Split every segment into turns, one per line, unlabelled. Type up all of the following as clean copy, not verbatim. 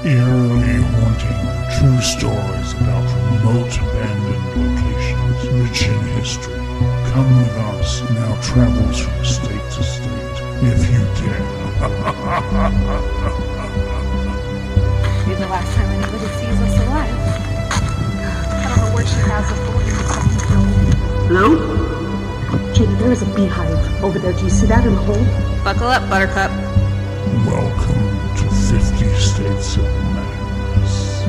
Eerily haunting, true stories about remote abandoned locations rich in history. Come with us, now travels from state to state, if you dare.
Be the last time anybody sees us alive. I don't know where she has us, but we're gonna come. Hello? Gina, there is a beehive over there. Do you see that in the hole?
Buckle up, Buttercup.
Welcome to 50 States of Madness.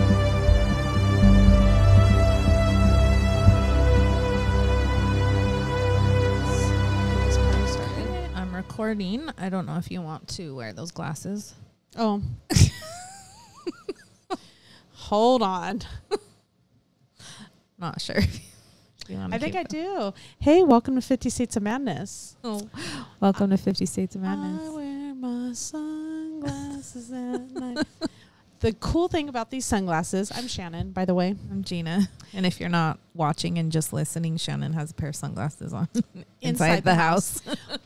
I'm recording. I don't know if you want to wear those glasses.
Oh. Hold on.
Not sure.
I think I do. Hey, welcome to 50 States of Madness.
Oh, welcome to 50 States of Madness.
I wear my sunglasses at night. The cool thing about these sunglasses, I'm Shannon, by the way.
I'm Gina. And if you're not watching and just listening, Shannon has a pair of sunglasses on inside the house.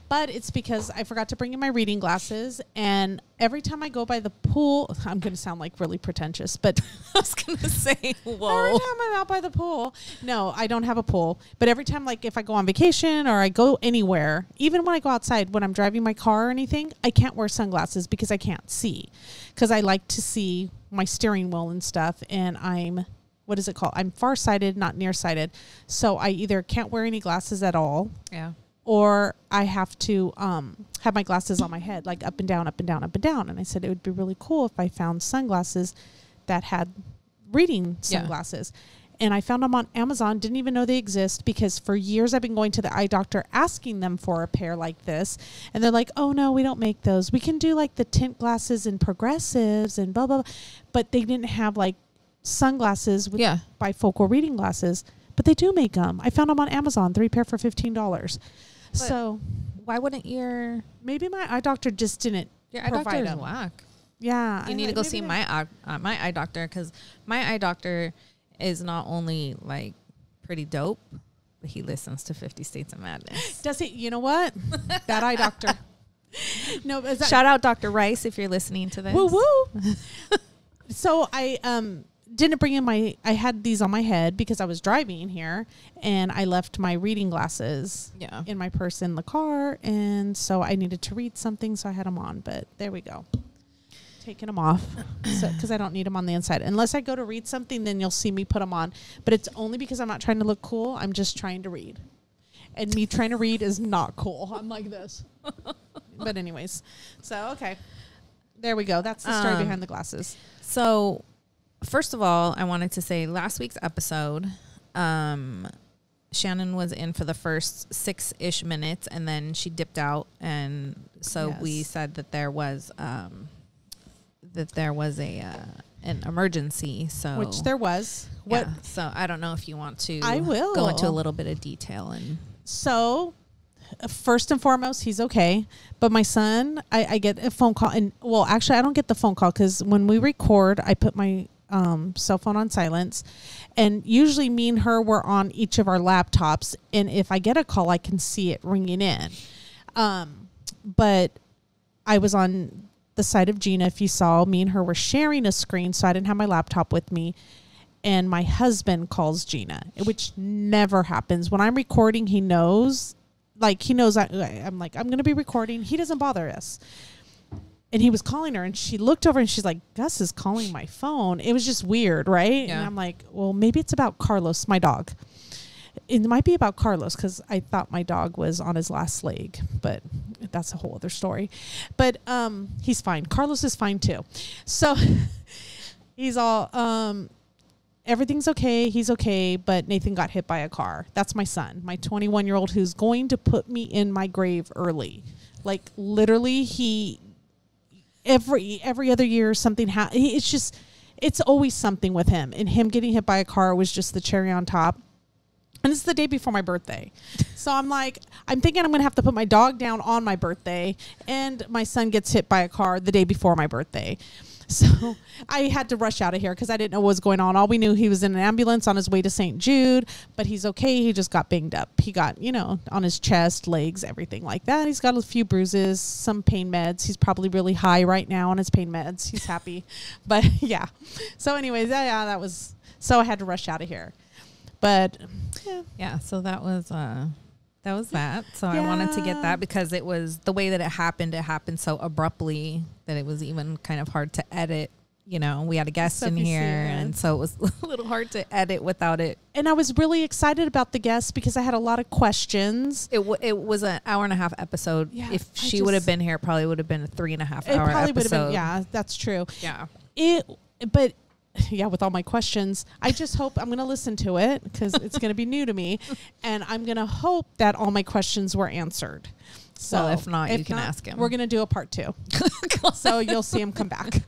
But it's because I forgot to bring in my reading glasses. And every time I go by the pool, I'm going to sound like really pretentious, but
I was going to say, whoa.
Every time I'm out by the pool. No, I don't have a pool. But every time, like if I go on vacation or I go anywhere, even when I go outside, when I'm driving my car or anything, I can't wear sunglasses because I can't see. Because I like to see my steering wheel and stuff. And I'm, what is it called? I'm farsighted, not nearsighted. So I either can't wear any glasses at all.
Yeah.
Or I have to have my glasses on my head, like up and down, up and down, up and down. And I said it would be really cool if I found sunglasses that had reading sunglasses. Yeah. And I found them on Amazon, didn't even know they exist because for years I've been going to the eye doctor asking them for a pair like this. And they're like, oh, no, we don't make those. We can do like the tint glasses and progressives and blah, blah, blah. But they didn't have like sunglasses with bifocal reading glasses. But they do make them. I found them on Amazon, 3 pair for $15. So
why wouldn't
maybe my eye doctor just didn't
your eye doctor is whack.
Yeah.
You need to go see my eye doctor because my eye doctor is not only like pretty dope, but he listens to 50 States of Madness.
Does he? You know what? That eye doctor. No, is that
shout out Dr. Rice if you're listening to this.
Woo woo. So I didn't bring in I had these on my head because I was driving here and I left my reading glasses in my purse in the car. And so I needed to read something. So I had them on, but there we go. Taking them off because I don't need them on the inside. Unless I go to read something, then you'll see me put them on. But it's only because I'm not trying to look cool. I'm just trying to read. And me trying to read is not cool. I'm like this. But anyways. So, okay. There we go. That's the story behind the glasses.
So, first of all, I wanted to say last week's episode, Shannon was in for the first 6-ish minutes and then she dipped out. And so we said that there was an emergency. So
which there was.
What? Yeah, so I don't know if you want to go into a little bit of detail. And
so first and foremost, he's okay. But my son, I get a phone call. And well, actually, I don't get the phone call because when we record, I put my cell phone on silence. And usually me and her were on each of our laptops. And if I get a call, I can see it ringing in. But I was on the side of Gina. If you saw, me and her were sharing a screen. So I didn't have my laptop with me. And my husband calls Gina, which never happens. When I'm recording, he knows. Like, he knows I'm like, I'm going to be recording. He doesn't bother us. And he was calling her, and she looked over, and she's like, Gus is calling my phone. It was just weird, right? Yeah. And I'm like, well, maybe it's about Carlos, my dog. It might be about Carlos because I thought my dog was on his last leg, but that's a whole other story. But he's fine. Carlos is fine, too. So he's all... everything's okay. He's okay. But Nathan got hit by a car. That's my son, my 21-year-old who's going to put me in my grave early. Like literally every other year something it's always something with him, and him getting hit by a car was just the cherry on top. And it's the day before my birthday. So I'm thinking I'm going to have to put my dog down on my birthday, and my son gets hit by a car the day before my birthday. So I had to rush out of here because I didn't know what was going on. All we knew, he was in an ambulance on his way to St. Jude, but he's okay. He just got banged up. He got, on his chest, legs, everything like that. He's got a few bruises, some pain meds. He's probably really high right now on his pain meds. He's happy. But yeah. So anyways, that was, so I had to rush out of here. But
yeah, so that was that. So I wanted to get that because it was the way that it happened so abruptly that it was even kind of hard to edit. We had a guest in here, and so it was a little hard to edit without it.
And I was really excited about the guest because I had a lot of questions.
It was an 1.5-hour episode. Yeah, if she would have been here, it probably would have been a 3.5-hour episode. Would have been,
yeah, that's true.
Yeah.
But yeah, with all my questions, I just hope I'm going to listen to it because it's going to be new to me. And I'm going to hope that all my questions were answered. So
well, if not, you can ask him.
We're going to do a part 2. So you'll see him come back.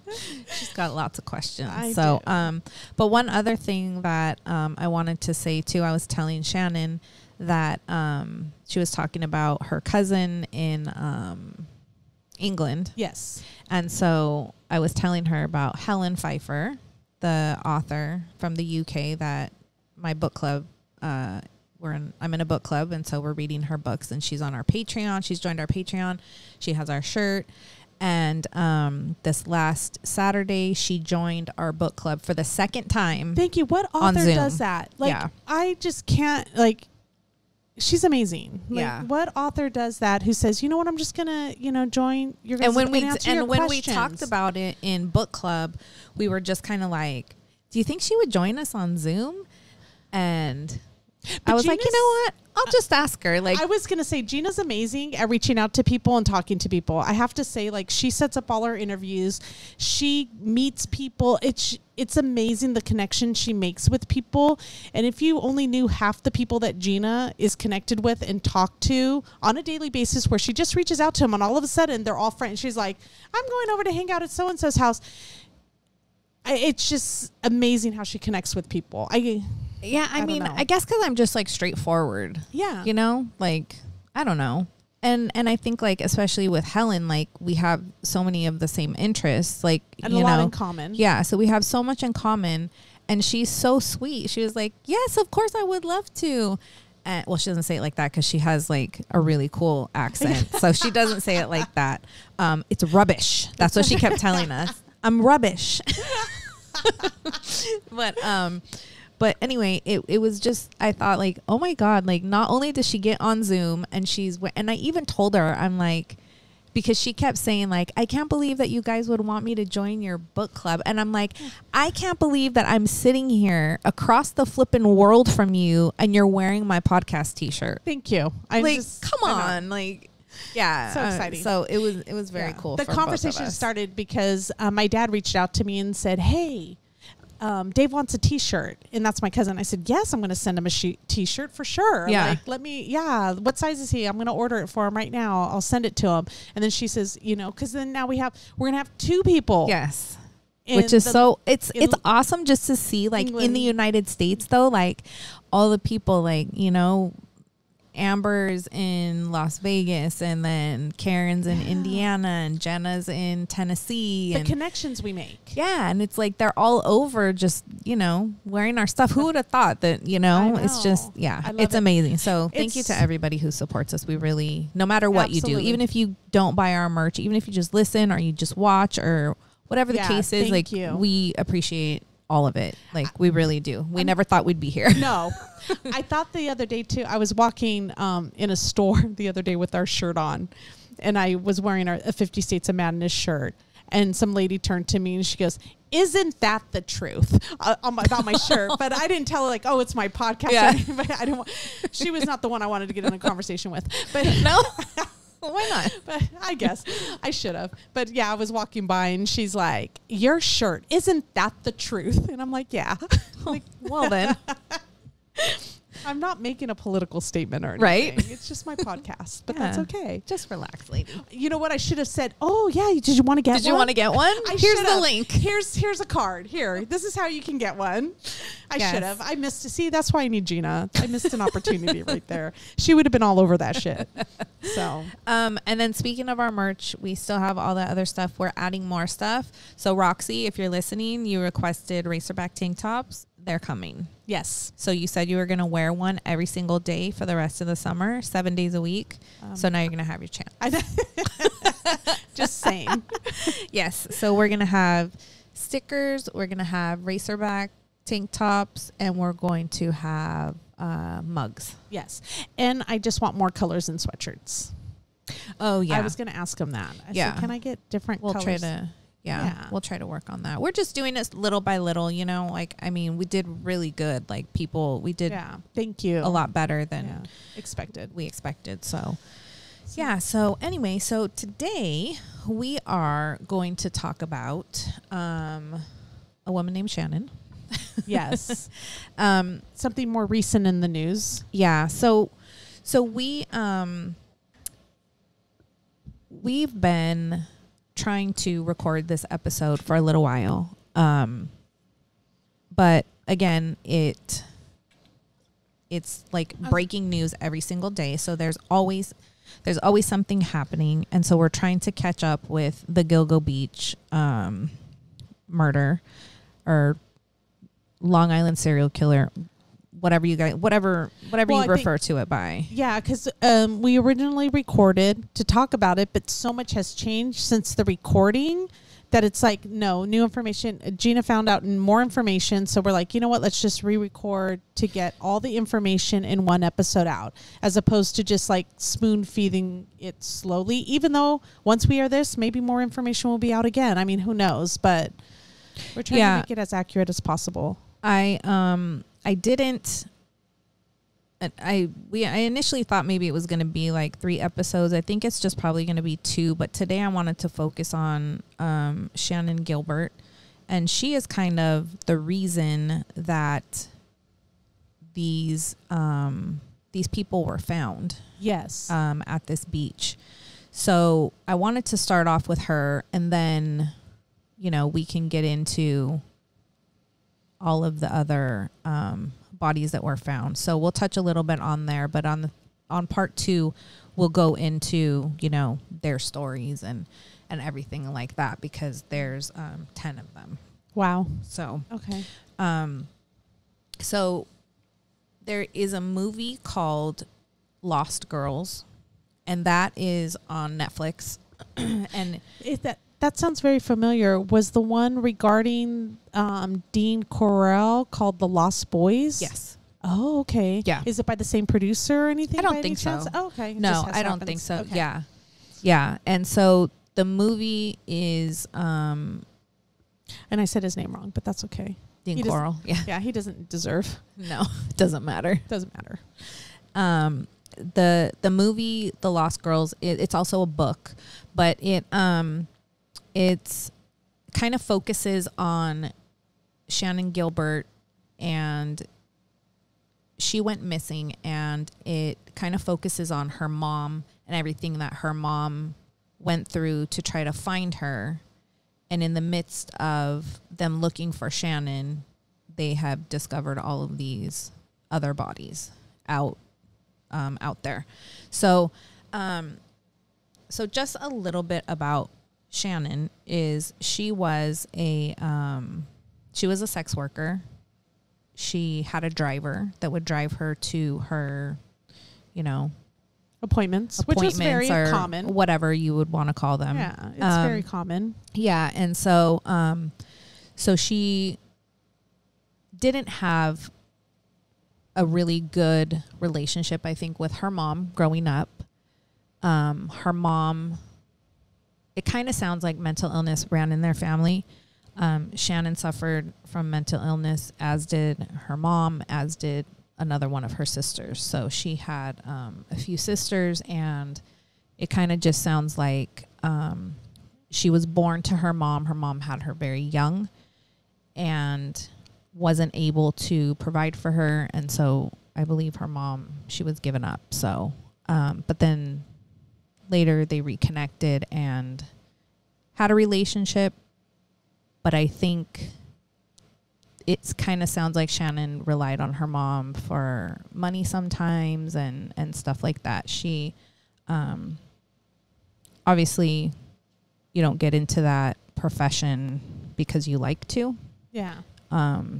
She's got lots of questions. But one other thing that I wanted to say too, I was telling Shannan that she was talking about her cousin in England.
Yes.
And so I was telling her about Helen Pfeiffer, the author from the UK that my book club, I'm in a book club, and so we're reading her books, and she's on our Patreon. She's joined our Patreon. She has our shirt. And this last Saturday, she joined our book club for the second time.
Thank you. What author does that? I just can't, she's amazing. What author does that who says, you know what, I'm just going to, join your guys'
when we talked about it in book club, we were just kind of like, do you think she would join us on Zoom? And I was like, you know what? I'll just ask her. I
was going to say, Gina's amazing at reaching out to people and talking to people. I have to say, she sets up all her interviews. She meets people. It's amazing the connection she makes with people. And if you only knew half the people that Gina is connected with and talk to on a daily basis, where she just reaches out to them and all of a sudden they're all friends. She's like, I'm going over to hang out at so-and-so's house. It's just amazing how she connects with people. I
guess because I'm just straightforward.
Yeah.
I don't know. And I think especially with Helen, we have so many of the same interests, and
a lot in common.
Yeah. So we have so much in common, and she's so sweet. She was like, yes, of course I would love to. Well, she doesn't say it like that because she has a really cool accent. So she doesn't say it like that. It's rubbish. That's what she kept telling us. I'm rubbish. But anyway, it was just, I thought oh my God, not only does she get on Zoom and and I even told her, I'm like, because she kept saying I can't believe that you guys would want me to join your book club. And I'm like, I can't believe that I'm sitting here across the flipping world from you and you're wearing my podcast t-shirt.
Thank you.
Come on. Yeah.
So exciting.
So it was very cool.
The conversation started because my dad reached out to me and said, hey, Dave wants a t-shirt, and that's my cousin. I said, yes, I'm going to send him a t-shirt for sure.
Yeah.
What size is he? I'm going to order it for him right now. I'll send it to him. And then she says, because then now we're going to have 2 people.
Yes. Which is it's awesome just to see England. In the United States though, all the people Amber's in Las Vegas, and then Karen's in Indiana, and Jenna's in Tennessee.
The connections we make.
Yeah, and it's they're all over just, wearing our stuff. Who would have thought that, it's just, it's amazing. So thank you to everybody who supports us. We really, no matter what you do, even if you don't buy our merch, even if you just listen or you just watch or whatever the case is, we appreciate all of it. We really do. We never thought we'd be here.
No. I thought the other day too, I was walking in a store the other day with our shirt on, and I was wearing a 50 States of Madness shirt, and some lady turned to me and she goes, isn't that the truth about my shirt? But I didn't tell her oh, it's my podcast. Yeah. She was not the one I wanted to get in a conversation with. But
no. Why not?
But I guess I should have. But yeah, I was walking by and she's like, your shirt, isn't that the truth? And I'm like, yeah.
Well then.
I'm not making a political statement or anything.
Right?
It's just my podcast, but that's okay.
Just relax, lady.
You know what? I should have said, oh, yeah, did you want to get one?
Did you want to get one? Here's the link.
Here's a card. Here. This is how you can get one. I should have. I missed it. See, that's why I need Gina. I missed an opportunity right there. She would have been all over that shit. So,
and then speaking of our merch, we still have all that other stuff. We're adding more stuff. So Roxy, if you're listening, you requested Racerback tank tops. They're coming.
yes.
So you said you were going to wear one every single day for the rest of the summer, 7 days a week. So now you're going to have your chance.
Just saying.
Yes. So we're going to have stickers. We're going to have Racerback tank tops, and we're going to have mugs.
Yes. And I just want more colors in sweatshirts.
Oh, yeah.
I was going to ask them that. I said, can I get different
We'll
colors?
try to... Yeah, we'll try to work on that. We're just doing this little by little, you know, like, I mean, we did really good. Like we did
thank you.
a lot better than
we
expected. So yeah. So anyway, so today we are going to talk about a woman named Shannan.
Yes. Something more recent in the news.
Yeah. So we've been trying to record this episode for a little while. But again, it's like breaking news every single day. So there's always something happening. And so we're trying to catch up with the Gilgo Beach murder or Long Island serial killer, whatever you refer to it by.
Yeah, because we originally recorded to talk about it, but so much has changed since the recording that it's like, no, new information. Gina found out more information. So we're like, you know what? Let's just re-record to get all the information in one episode out, as opposed to just like spoon feeding it slowly. Even though once we air this, maybe more information will be out again. I mean, who knows? But we're trying to make it as accurate as possible. I initially thought maybe it was going to be like 3 episodes. I think it's just probably going to be 2. But today I wanted to focus on Shannan Gilbert, and she is kind of the reason that these people were found. Yes.
At this beach. So I wanted to start off with her, and then, you know, we can get into all of the other bodies that were found. So we'll touch a little bit on there, but on part 2, we'll go into, you know, their stories and everything like that, because there's 10 of them.
Wow.
So
okay.
So there is a movie called Lost Girls, and that is on Netflix. And
is that sounds very familiar. Was the one regarding Dean Corell called The Lost Boys?
yes.
Oh, okay.
Yeah.
Is it by the same producer or anything?
I don't think so.
Oh, okay.
No, I don't think so.
Okay.
Yeah. Yeah. And so the movie is
And I said his name wrong, but that's okay.
Dean Corell. Yeah.
Yeah, he doesn't deserve.
No, it doesn't matter.
Doesn't matter.
The movie The Lost Girls, it's also a book, but it's kind of focuses on Shannan Gilbert, and she went missing, and it kind of focuses on her mom and everything that her mom went through to try to find her. And in the midst of them looking for Shannan, they have discovered all of these other bodies out there. So just a little bit about Shannan is she was a sex worker. She had a driver that would drive her to her, you know,
appointments, which is very
or
common.
Whatever you would want to call them.
Yeah, it's very common.
Yeah, and so so she didn't have a really good relationship, I think, with her mom growing up. Her mom, it kind of sounds like mental illness ran in their family. Shannan suffered from mental illness, as did her mom, as did another one of her sisters. So she had a few sisters, and it kind of just sounds like she was born to her mom. Her mom had her very young and wasn't able to provide for her. And so I believe her mom, she was given up. So, but then later they reconnected and had a relationship. But I think it kind of sounds like Shannan relied on her mom for money sometimes and stuff like that. She, obviously, you don't get into that profession because you like to.
Yeah.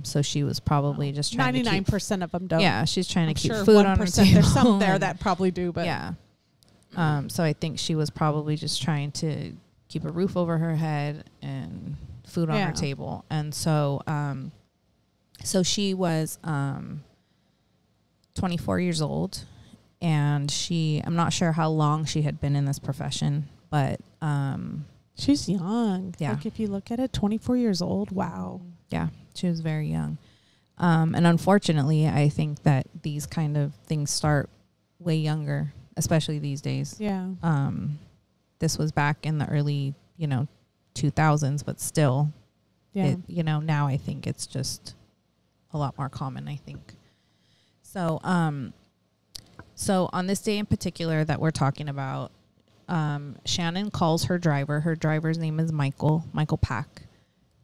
So she was probably just trying
99% of them don't.
Yeah, she's trying to keep
sure
food on her
1%
table.
There's some there that probably do, but
yeah. So I think she was probably just trying to keep a roof over her head and food on her table. And so, so she was 24 years old, and I'm not sure how long she had been in this profession, but
she's young.
Yeah.
Like if you look at it, 24 years old. Wow.
Yeah, she was very young. And unfortunately, I think that these kind of things start way younger, especially these days.
Yeah.
This was back in the early, 2000s, but still, now I think it's just a lot more common, I think. So, so on this day in particular that we're talking about, Shannan calls her driver. Her driver's name is Michael Pack.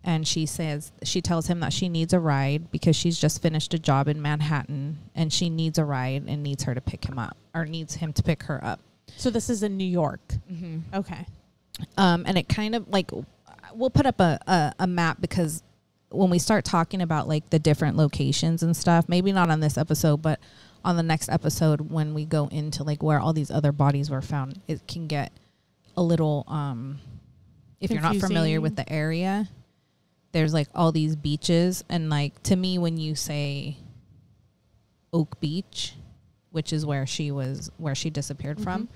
And she tells him that she needs a ride because she's just finished a job in Manhattan and she needs a ride and needs her to pick him up, or needs him to pick her up.
So this is in New York.
Mm-hmm.
Okay.
And it kind of like, we'll put up a map, because when we start talking about like the different locations and stuff, maybe not on this episode, but on the next episode, when we go into like where all these other bodies were found, it can get a little, if you're not familiar with the area, there's like all these beaches. And like, to me, when you say Oak Beach, which is where she disappeared from,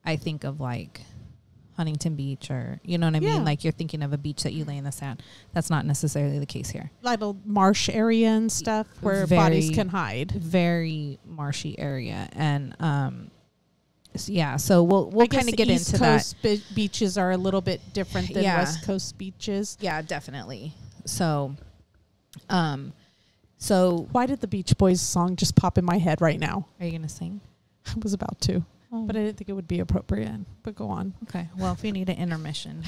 I think of like Huntington Beach, or, you know what I mean? Like you're thinking of a beach that you lay in the sand. That's not necessarily the case here.
Little marsh area and stuff where bodies can hide.
Very marshy area. And, so we'll kind of get into that.
East Coast beaches are a little bit different than West Coast beaches.
Yeah, definitely. So, so
why did the Beach Boys song just pop in my head right now?
Are you gonna sing?
I was about to, but I didn't think it would be appropriate. But go on.
Okay. Well, if you need an intermission,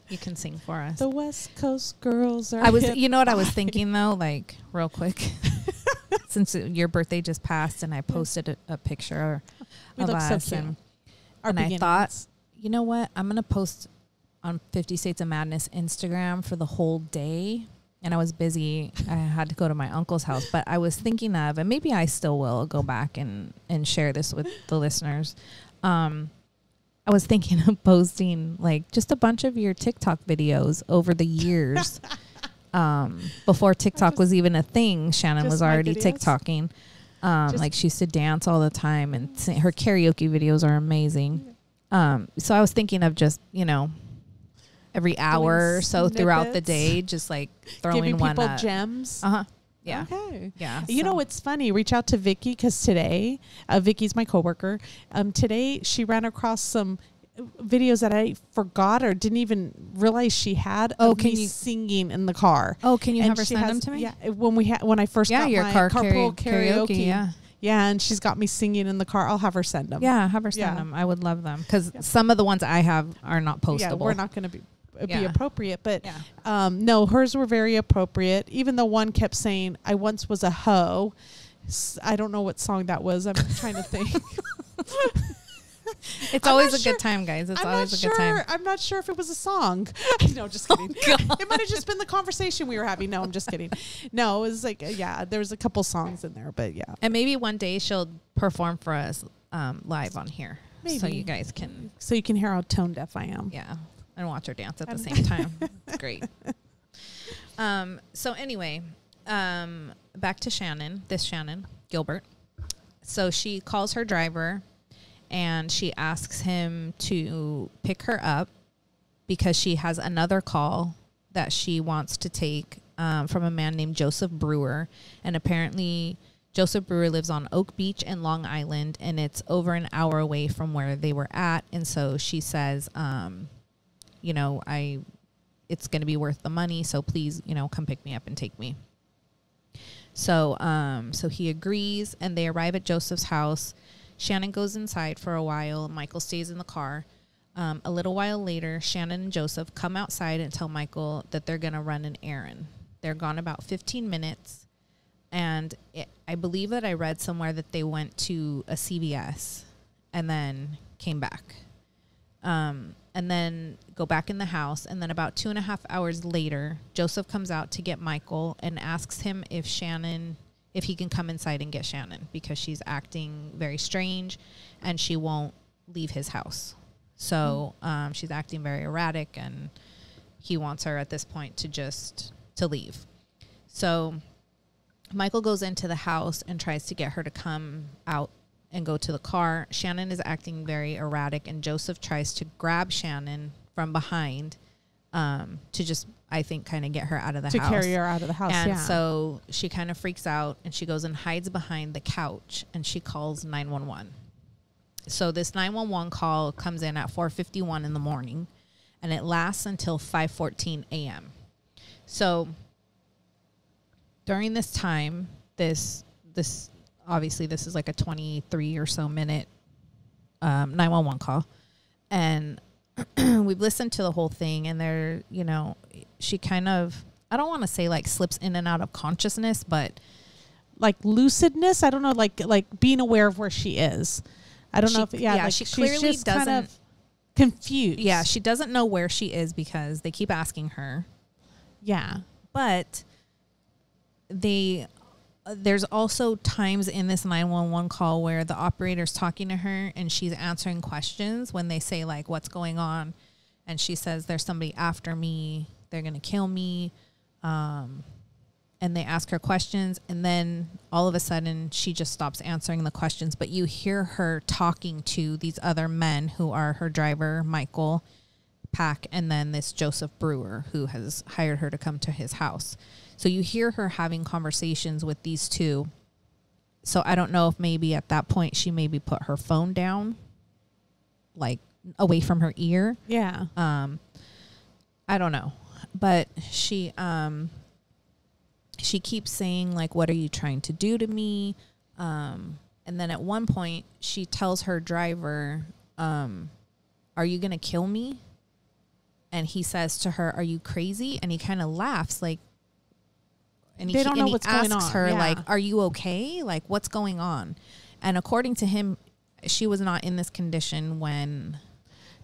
you can sing for us.
The West Coast girls are.
You know what I was thinking though, like real quick, since your birthday just passed, and I posted a picture of us, so and I thought, you know what, I'm gonna post on 50 States of Madness Instagram for the whole day. And I was busy. I had to go to my uncle's house, but I was thinking of, and maybe I still will go back and share this with the listeners. I was thinking of posting like just a bunch of your TikTok videos over the years. Before TikTok was even a thing, Shannan was already TikToking. Like she used to dance all the time, and her karaoke videos are amazing. So I was thinking of just, every hour or so throughout the day, just like throwing
giving
one
people
up.
Gems.
Yeah.
Okay.
Yeah.
You know what's funny? Reach out to Vicky, because today, Vicky's my coworker. Today she ran across some videos that I forgot or didn't even realize she had. Of me singing in the car?
Oh, can you have her send them to me?
Yeah. When I first got
your
my
car
carpool
karaoke. Yeah.
Yeah, and she's got me singing in the car. I'll have her send them.
Yeah, have her send them. I would love them, because some of the ones I have are not postable.
Yeah, we're not going to be appropriate, but no, hers were very appropriate. Even though one kept saying, "I once was a hoe." I don't know what song that was. I'm trying to think.
It's always a good time, guys. It's always a good time.
I'm not sure if it was a song. No, just kidding. It might have just been the conversation we were having. No, I'm just kidding. No, it was like, there was a couple songs in there, but yeah.
And maybe one day she'll perform for us live on here.
Maybe.
So you guys can.
So you can hear how tone deaf I am.
Yeah. And watch her dance at the same time. It's great. So anyway, back to Shannan Gilbert. So she calls her driver, and she asks him to pick her up because she has another call that she wants to take from a man named Joseph Brewer. And apparently Joseph Brewer lives on Oak Beach in Long Island, and it's over an hour away from where they were at. And so she says, it's going to be worth the money, so please, come pick me up and take me. So he agrees, and they arrive at Joseph's house. Shannan goes inside for a while. Michael stays in the car. A little while later, Shannan and Joseph come outside and tell Michael that they're going to run an errand. They're gone about 15 minutes. And I believe that I read somewhere that they went to a CVS and then came back. And then go back in the house. And then about 2.5 hours later, Joseph comes out to get Michael and asks him if he can come inside and get Shannan, because she's acting very strange and she won't leave his house. So she's acting very erratic, and he wants her at this point to leave. So Michael goes into the house and tries to get her to come out and go to the car. Shannan is acting very erratic, and Joseph tries to grab Shannan from behind to just, I think, kind of get her out of the house.
To carry her out of the house,
and so she kind of freaks out, and she goes and hides behind the couch, and she calls 911. So this 911 call comes in at 4:51 in the morning, and it lasts until 5:14 a.m. So during this time, this obviously this is like a 23 or so minute 911 call, and we've listened to the whole thing, and she kind of, I don't want to say like slips in and out of consciousness, but
like lucidness. I don't know, like being aware of where she is. I don't know if, like
she clearly
just
doesn't,
kind of confused.
Yeah, she doesn't know where she is because they keep asking her.
Yeah.
But there's also times in this 911 call where the operator's talking to her and she's answering questions when they say, like, what's going on? And she says, there's somebody after me. They're going to kill me. And they ask her questions, and then all of a sudden she just stops answering the questions. But you hear her talking to these other men who are her driver, Michael Pack, and then this Joseph Brewer, who has hired her to come to his house. So you hear her having conversations with these two. So I don't know if maybe at that point she maybe put her phone down, like away from her ear.
Yeah.
I don't know. But she keeps saying, like, what are you trying to do to me? And then at one point she tells her driver, are you going to kill me? And he says to her, are you crazy? And he kind of laughs, like, and
they don't know what's going on.
Asks her, like, are you okay? Like, what's going on? And according to him, she was not in this condition when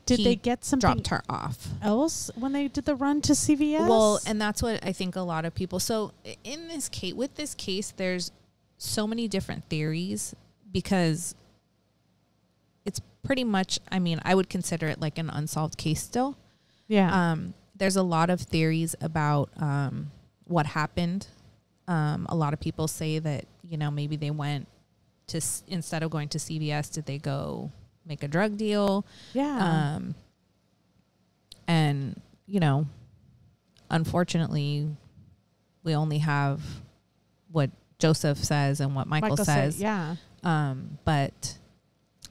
they get something
dropped her off
else when they did the run to CVS?
Well, and that's what I think a lot of people. So in this case, with this case, there's so many different theories because it's pretty much, I mean, I would consider it like an unsolved case still.
Yeah.
There's a lot of theories about what happened. A lot of people say that, maybe they went to, instead of going to CVS, did they go make a drug deal?
Yeah.
And, unfortunately, we only have what Joseph says and what Michael says.
Yeah.
But.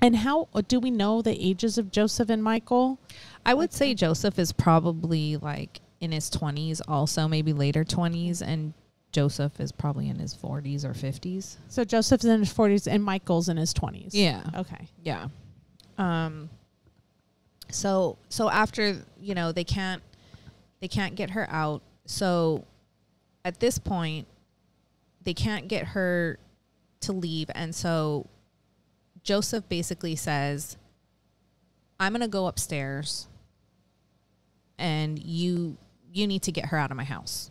And how do we know the ages of Joseph and Michael?
I would say Joseph is probably like in his 20s, also maybe later 20s, and Joseph is probably in his 40s or 50s.
So Joseph's in his 40s and Michael's in his 20s.
Yeah.
Okay.
Yeah. So after, they can't get her out. So at this point, they can't get her to leave. And so Joseph basically says, I'm going to go upstairs and you need to get her out of my house.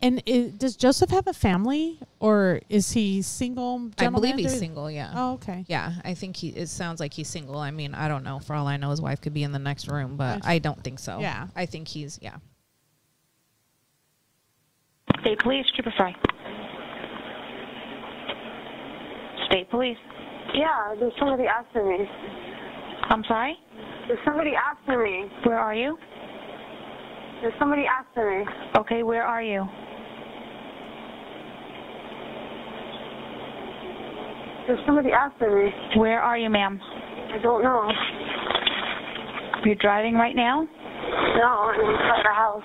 And does Joseph have a family, or is he single?
I believe he's single, yeah.
Oh, okay.
Yeah, I think it sounds like he's single. I mean, I don't know. For all I know, his wife could be in the next room, but I don't think so.
Yeah.
I think he's, yeah.
State Police, Trooper Fry. State Police.
Yeah, there's somebody after me.
I'm sorry?
There's somebody after me.
Where are you?
There's somebody after me.
Okay, where are you?
There's somebody after me.
Where are you, ma'am?
I don't know.
You're driving right now?
No, I'm inside the house.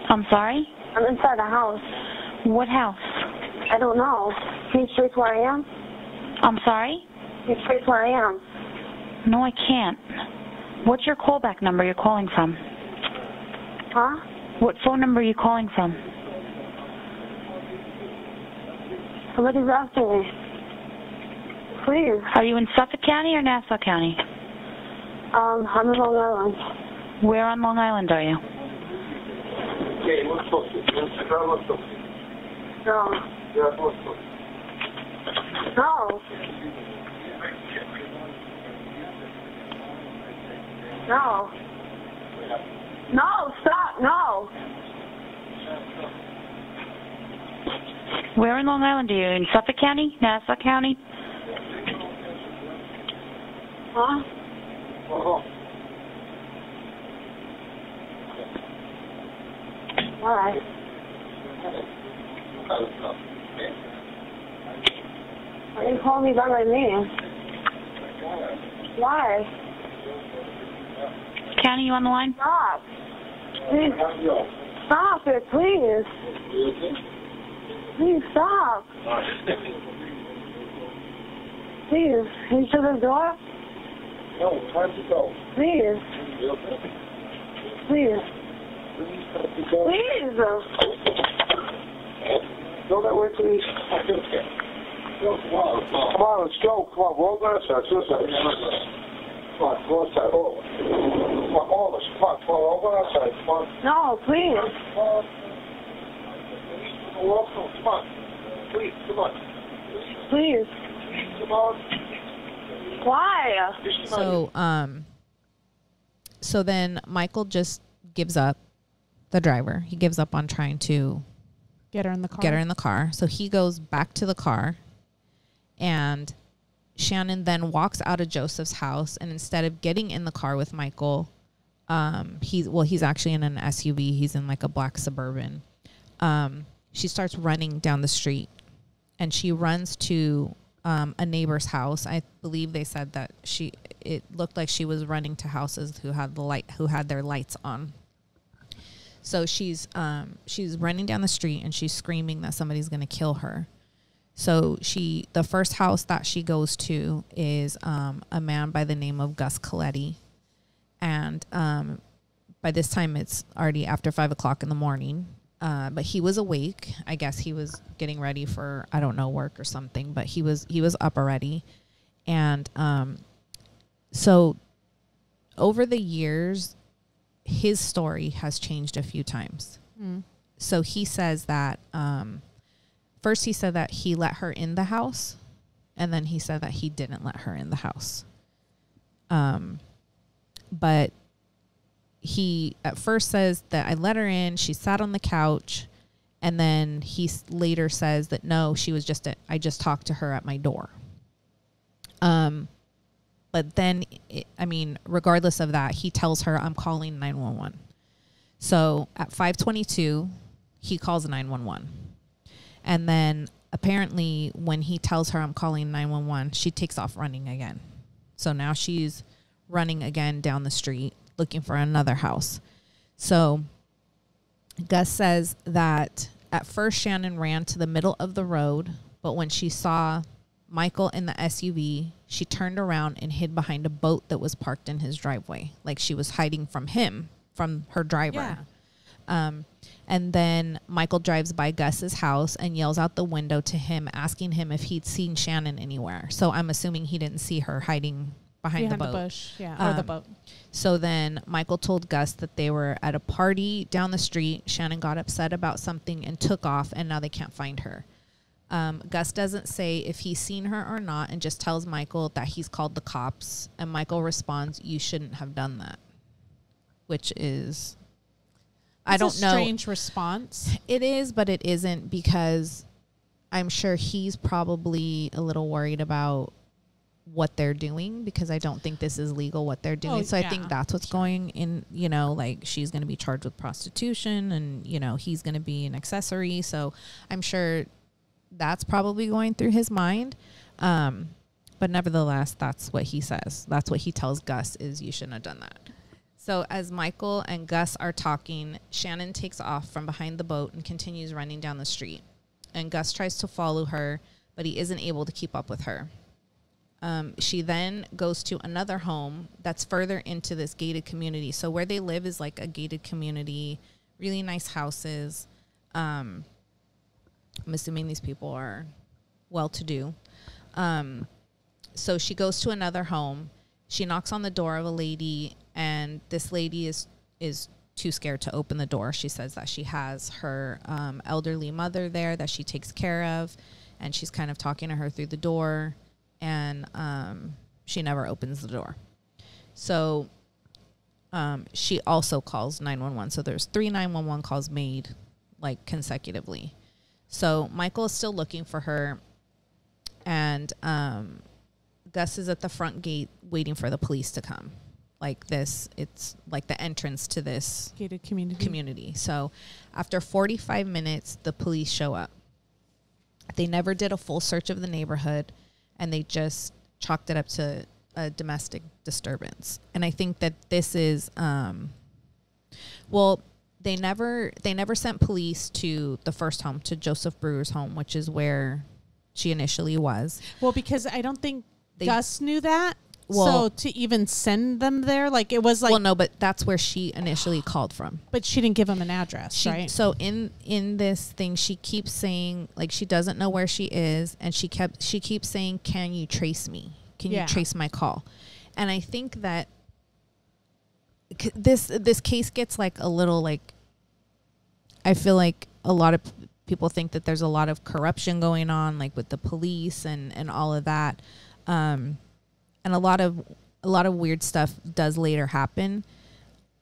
I'm sorry?
I'm inside the house.
What house?
I don't know. Can you trace where I am?
I'm sorry?
Can you trace where I am?
No, I can't. What's your callback number you're calling from?
Huh?
What phone number are you calling from?
Somebody's after me. Please.
Are you in Suffolk County or Nassau County?
I'm in Long Island.
Where on Long Island are you?
No. No. No. No, stop, no.
Where in Long Island are you? In Suffolk County? Nassau County?
Huh? Why? Why you call me by my name? Why?
County, you on the line?
Stop. Please. Stop it, please. Please stop. Please. Can you shut the door?
No, time to go.
Please. Please. Please.
Go that way, please. Come on, let's go. Come on, roll that side. Come on, go outside. Come on, all of us. Come on, roll that side. Come on.
No, please.
Come on. Come on. Please, come on.
Please.
Come on.
Why?
So then Michael just gives up, the driver. He gives up on trying to
Get her in the car.
So he goes back to the car, and Shannan then walks out of Joseph's house, and instead of getting in the car with Michael, he's actually in an SUV. He's in like a black Suburban. She starts running down the street, and she runs to a neighbor's house. I believe they said that it looked like she was running to houses who had their lights on. So she's running down the street, and she's screaming that somebody's going to kill her. So the first house that she goes to is a man by the name of Gus Coletti. And by this time it's already after 5 o'clock in the morning. But he was awake. I guess he was getting ready for, I don't know, work or something, but he was up already. And so over the years, his story has changed a few times. So he says that first he said that he let her in the house, and then he said that he didn't let her in the house. But he at first says that I let her in, she sat on the couch, and then he later says that no, she was I just talked to her at my door. But then, regardless of that, he tells her, I'm calling 911. So at 5:22, he calls 911. And then apparently when he tells her I'm calling 911, she takes off running again. So now she's running again down the street looking for another house. So Gus says that at first Shannan ran to the middle of the road, but when she saw Michael in the SUV, she turned around and hid behind a boat that was parked in his driveway. Like she was hiding from him, from her driver. Yeah. And then Michael drives by Gus's house and yells out the window to him, asking him if he'd seen Shannan anywhere. So I'm assuming he didn't see her hiding behind the boat.
The bush, yeah, or the boat.
So then Michael told Gus that they were at a party down the street. Shannan got upset about something and took off, and now they can't find her. Gus doesn't say if he's seen her or not, and just tells Michael that he's called the cops. And Michael responds, "You shouldn't have done that," which is, I don't know.
Strange response.
It is, but it isn't, because I'm sure he's probably a little worried about what they're doing, because I don't think this is legal what they're doing. So yeah. I think that's what's going in, like she's going to be charged with prostitution, and, he's going to be an accessory. So I'm sure that's probably going through his mind. But nevertheless, that's what he says. That's what he tells Gus, is you shouldn't have done that. So as Michael and Gus are talking, Shannan takes off from behind the boat and continues running down the street. and Gus tries to follow her, but he isn't able to keep up with her. She then goes to another home that's further into this gated community. So where they live is like a gated community, really nice houses. I'm assuming these people are well-to-do. So she goes to another home. She knocks on the door of a lady, and this lady is too scared to open the door. She says that she has her elderly mother there that she takes care of, and she's kind of talking to her through the door. And she never opens the door. So she also calls 911. So there's 3 911 calls made like consecutively. So Michael is still looking for her. And Gus is at the front gate waiting for the police to come. Like this, it's like the entrance to this
gated community.
So after 45 minutes, the police show up. They never did a full search of the neighborhood. And they just chalked it up to a domestic disturbance. And I think that this is, they never sent police to the first home, to Joseph Brewer's home, which is where she initially was.
Well, because I don't think Gus knew that. So to even send them there, like it was like...
Well, no, but that's where she initially called from.
But she didn't give him an address, right?
So in this thing, she keeps saying, like, she doesn't know where she is. And she keeps saying, can you trace me? Can you trace my call? And I think that this case gets like a little like... I feel like a lot of people think that there's a lot of corruption going on, like with the police and all of that. And a lot of weird stuff does later happen.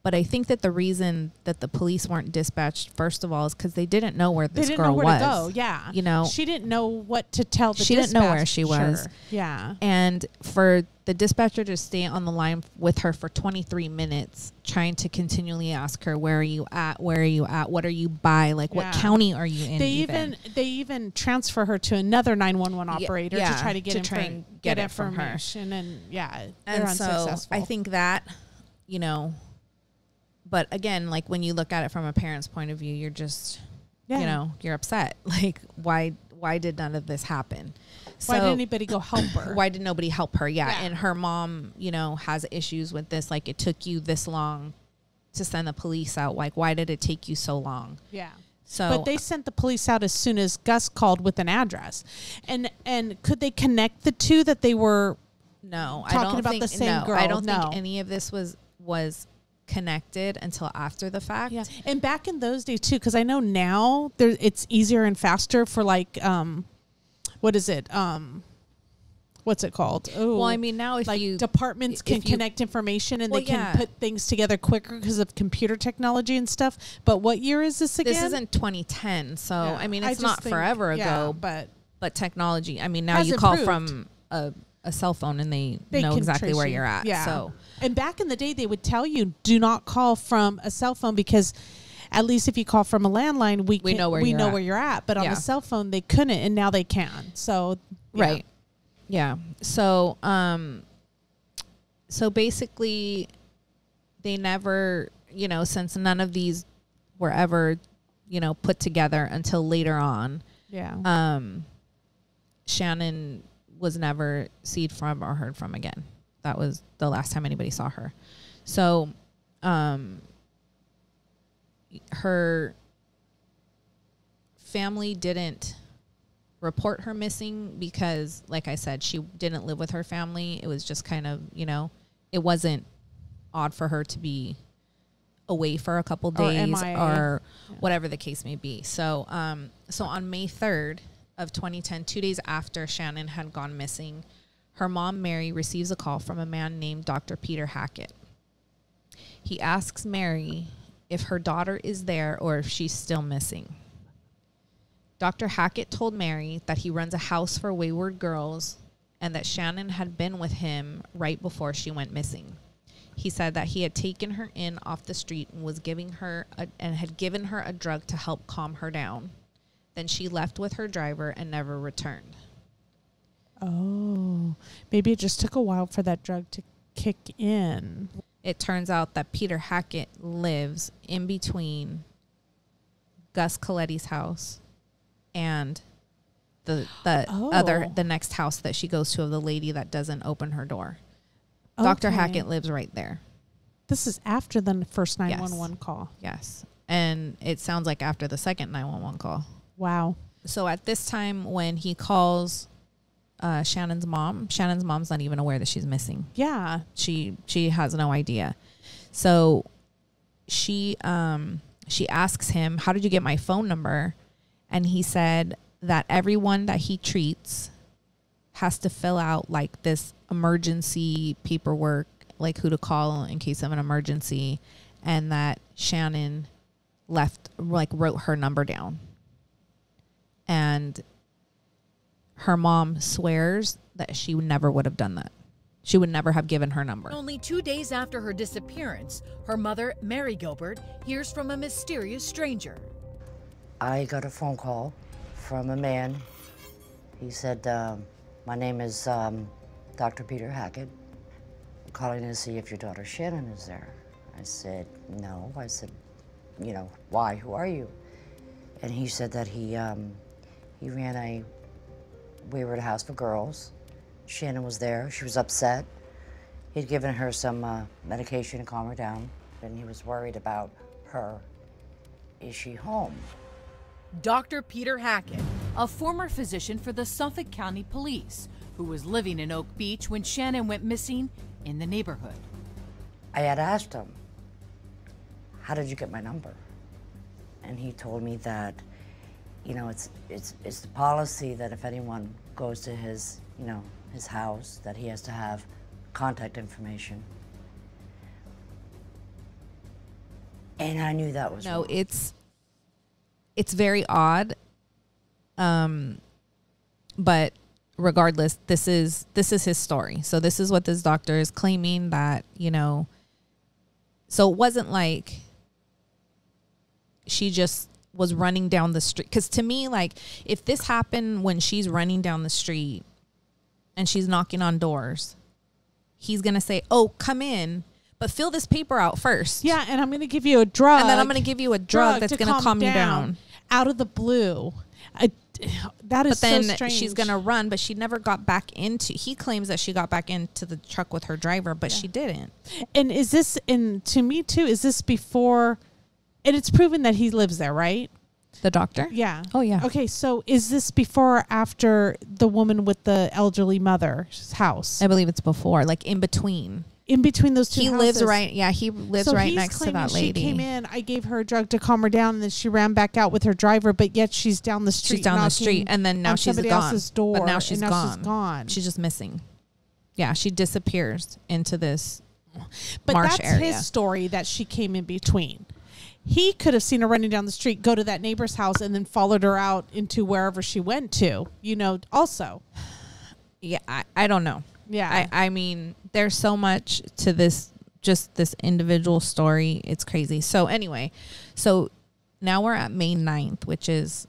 But I think that the reason that the police weren't dispatched, first of all, is because they didn't know where this girl was. They didn't know where to go,
yeah.
You know?
She didn't know what to tell the dispatcher.
She didn't know where she was.
Yeah.
And for the dispatcher to stay on the line with her for 23 minutes, trying to continually ask her, where are you at? Where are you at? What are you by? Like, what county are you in?
They even transfer her to another 911 operator to try to get it from her. And they're unsuccessful.
So I think that, you know... But again, like when you look at it from a parent's point of view, you're just, you know, you're upset. Like, why did none of this happen?
Why didn't anybody go help her?
Why did nobody help her? Yeah. And her mom, you know, has issues with this. Like, it took you this long to send the police out. Like, why did it take you so long?
Yeah.
So,
but they sent the police out as soon as Gus called with an address. And could they connect the two that they were talking about the same girl?
I don't think any of this was connected until after the fact.
Yeah. And back in those days too, because I know now it's easier and faster for like what is it? What's it called? Oh,
well, I mean, now if
like departments can connect information and they can put things together quicker because of computer technology and stuff. But what year is this again?
This isn't 2010, so I mean, it's not forever ago. But technology. I mean, now you call from a cell phone and they know exactly where you're at.
Yeah.
So.
And back in the day, they would tell you, do not call from a cell phone because at least if you call from a landline, we know where you're at. But on a cell phone, they couldn't, and now they can. So,
right. Yeah. So, so basically, they never, you know, since none of these were ever, you know, put together until later on.
Yeah.
Shannan was never seen from or heard from again. That was the last time anybody saw her. So, her family didn't report her missing because, like I said, she didn't live with her family. It was just kind of, you know, it wasn't odd for her to be away for a couple days or whatever the case may be. So, so on May 3rd of 2010, 2 days after Shannan had gone missing, her mom, Mary, receives a call from a man named Dr. Peter Hackett. He asks Mary if her daughter is there or if she's still missing. Dr. Hackett told Mary that he runs a house for wayward girls and that Shannan had been with him right before she went missing. He said that he had taken her in off the street and was giving her had given her a drug to help calm her down. Then she left with her driver and never returned.
Oh, maybe it just took a while for that drug to kick in.
It turns out that Peter Hackett lives in between Gus Coletti's house and the next house that she goes to of the lady that doesn't open her door. Okay. Dr. Hackett lives right there.
This is after the first 911 call.
Yes. And it sounds like after the second 911 call.
Wow.
So at this time when he calls Shannon's mom's not even aware that she's missing.
Yeah.
She has no idea. So she asks him, "How did you get my phone number?" And he said that everyone that he treats has to fill out like this emergency paperwork, like who to call in case of an emergency, and that Shannan wrote her number down. And her mom swears that she never would have done that. She would never have given her number.
Only 2 days after her disappearance, her mother, Mary Gilbert, hears from a mysterious stranger.
I got a phone call from a man. He said, my name is Dr. Peter Hackett. I'm calling to see if your daughter Shannan is there. I said, no. I said, why? Who are you? And he said that he ran a wayward house for girls. Shannan was there. She was upset. He'd given her some medication to calm her down, and he was worried about her. Is she home?
Dr. Peter Hackett, a former physician for the Suffolk County Police, who was living in Oak Beach when Shannan went missing in the neighborhood.
I had asked him, how did you get my number? And he told me that, it's the policy that if anyone goes to his house, that he has to have contact information. And I knew that was wrong.
It's very odd. But regardless, this is his story. So this is what this doctor is claiming that, so it wasn't like she just was running down the street. Because to me, like, if this happened when she's running down the street and she's knocking on doors, he's going to say, "Oh, come in, but fill this paper out first."
Yeah, and I'm going to give you a drug.
And then I'm going to give you a drug that's going to calm you down.
Out of the blue. That is so strange.
But then she's going to run, but she never got back into... He claims that she got back into the truck with her driver, but she didn't.
And is this... And to me, too, is this before... And it's proven that he lives there, right?
The doctor?
Yeah.
Oh, yeah.
Okay, so is this before or after the woman with the elderly mother's house?
I believe it's before, like in between.
In between those two houses.
He lives right... Yeah, he lives right next to that lady.
She came in, I gave her a drug to calm her down, and then she ran back out with her driver, but yet she's down the street.
She's down the street, and then now she's gone.
Else's door,
but now she's
gone.
She's just missing. Yeah, she disappears into this
but
marsh
that's
area.
His story that she came in between. He could have seen her running down the street, go to that neighbor's house, and then followed her out into wherever she went to, also.
Yeah, I don't know.
Yeah.
I mean, there's so much to this, just this individual story. It's crazy. So anyway, now we're at May 9th, which is,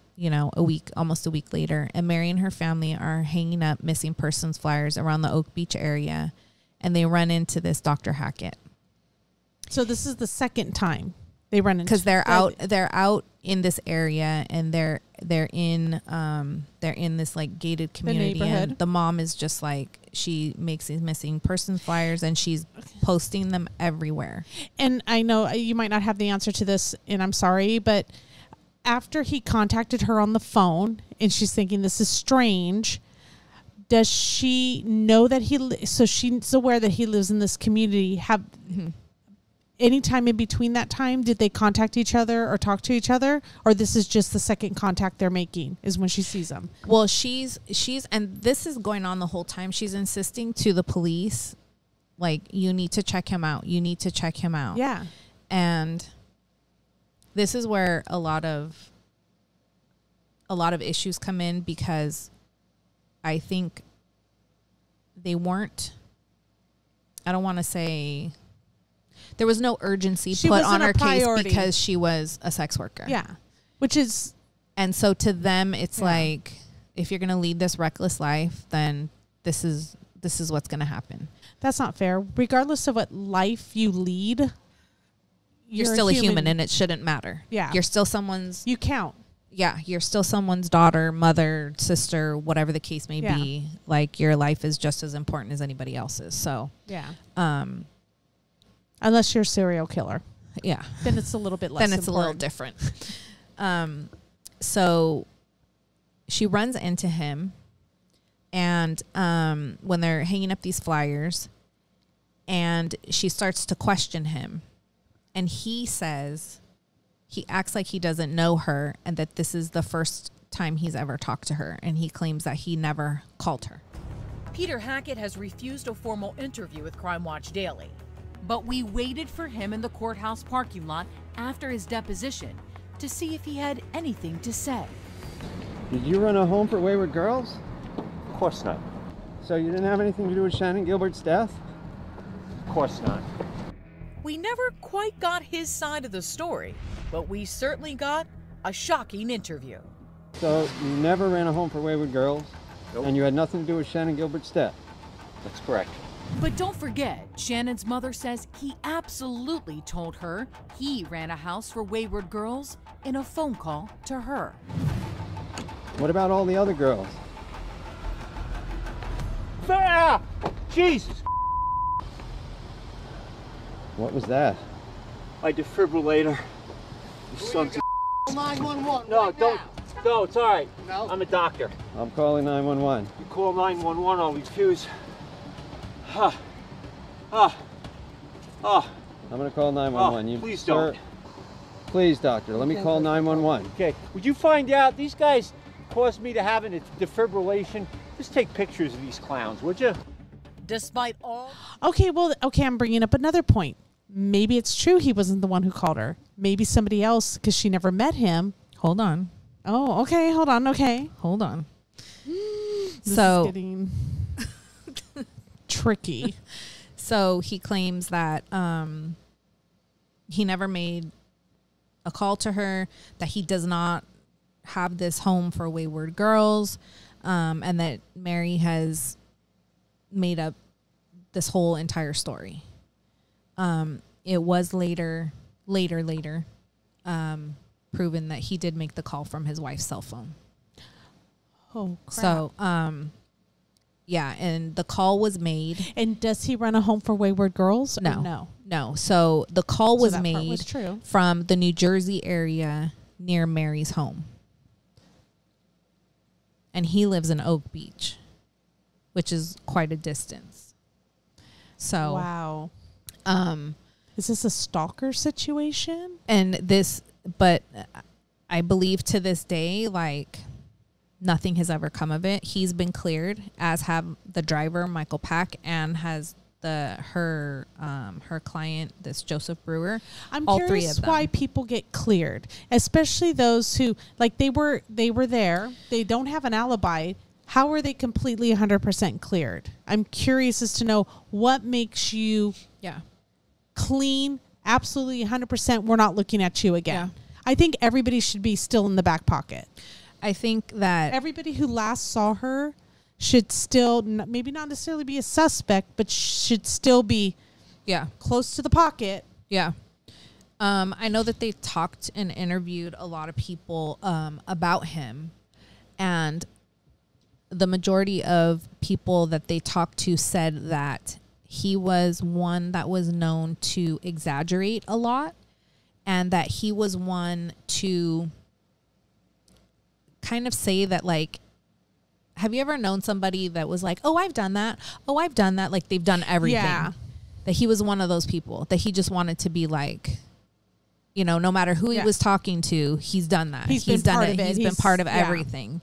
almost a week later. And Mary and her family are hanging up missing persons flyers around the Oak Beach area. And they run into this Dr. Hackett.
So this is the second time they run into,
because they're out in this area, and they're in this like gated community, and the mom is just like, she makes these missing persons flyers and she's posting them everywhere. And
I know you might not have the answer to this, and I'm sorry, but after he contacted her on the phone and she's thinking this is strange, does she know that so she's aware that he lives in this community? Any time in between that time, did they contact each other or talk to each other? Or this is just the second contact they're making is when she sees him?
Well, she's, and this is going on the whole time. She's insisting to the police, like, you need to check him out. You need to check him out.
Yeah.
And this is where a lot of issues come in, because I think they weren't, I don't want to say... There was no urgency put on her case because she was a sex worker.
Yeah. Which is...
And so to them, it's like, if you're going to lead this reckless life, then this is what's going to happen.
That's not fair. Regardless of what life you lead,
you're still a human, and it shouldn't matter.
Yeah.
You're still someone's...
You count.
Yeah, you're still someone's daughter, mother, sister, whatever the case may be. Like, your life is just as important as anybody else's. So,
unless you're a serial killer.
Yeah.
Then it's a little bit less
Then it's
important.
a little different. So she runs into him, and when they're hanging up these flyers, and she starts to question him, and he says he acts like he doesn't know her and that this is the first time he's ever talked to her, and he claims that he never called her.
Peter Hackett has refused a formal interview with Crime Watch Daily, but we waited for him in the courthouse parking lot after his deposition to see if he had anything to say.
Did you run a home for wayward girls?
Of course not.
So you didn't have anything to do with Shannan Gilbert's death?
Of course not.
We never quite got his side of the story, but we certainly got a shocking interview.
So you never ran a home for wayward girls?
Nope.
And you had nothing to do with Shannan Gilbert's death?
That's correct.
But don't forget, Shannon's mother says he absolutely told her he ran a house for wayward girls in a phone call to her.
What about all the other girls?
Ah! Jesus!
What was that?
My defibrillator. You sons of
911.
No,
right
don't.
now.
No, it's all right.
No?
I'm a doctor.
I'm calling 911.
You call 911, I'll refuse.
I'm going to call 911. You,
please
sir,
don't.
Please, doctor, let me call 911.
Okay, would you find out these guys caused me to have a defibrillation? Just take pictures of these clowns, would you?
Despite all...
Okay, I'm bringing up another point. Maybe it's true he wasn't the one who called her. Maybe somebody else, because she never met him.
Hold on.
Oh, okay. Hold on. Okay.
Hold on.
This
So
is getting tricky.
So he claims that he never made a call to her, that he does not have this home for wayward girls, and that Mary has made up this whole entire story. It was later proven that he did make the call from his wife's cell phone.
Oh, crap.
So, yeah, and the call was made.
And does he run a home for wayward girls?
No. No. So the call was
that part
made
was true.
from the New Jersey area near Mary's home. And he lives in Oak Beach, which is quite a distance. So,
wow. Is this a stalker situation?
But I believe to this day, like, nothing has ever come of it. He's been cleared, as have the driver, Michael Pack, and has her client, this Joseph Brewer.
I'm
all
curious
three of them.
why people get cleared, especially those who, like, they were there. They don't have an alibi. How are they completely 100% cleared? I'm curious as to know what makes you clean, absolutely 100%. We're not looking at you again.
Yeah.
I think everybody should be still in the back pocket.
I think that
everybody who last saw her should still maybe not necessarily be a suspect, but should still be close to the pocket.
Yeah. I know that they talked and interviewed a lot of people about him, and the majority of people that they talked to said that he was one that was known to exaggerate a lot, and that he was one to kind of say that, like, have you ever known somebody that was like, oh, I've done that. Oh, I've done that. Like, they've done everything.
Yeah.
That he was one of those people that he just wanted to be like, you know, no matter who he was talking to, he's done that.
He's been
done
part
it.
of it.
He's been part of everything.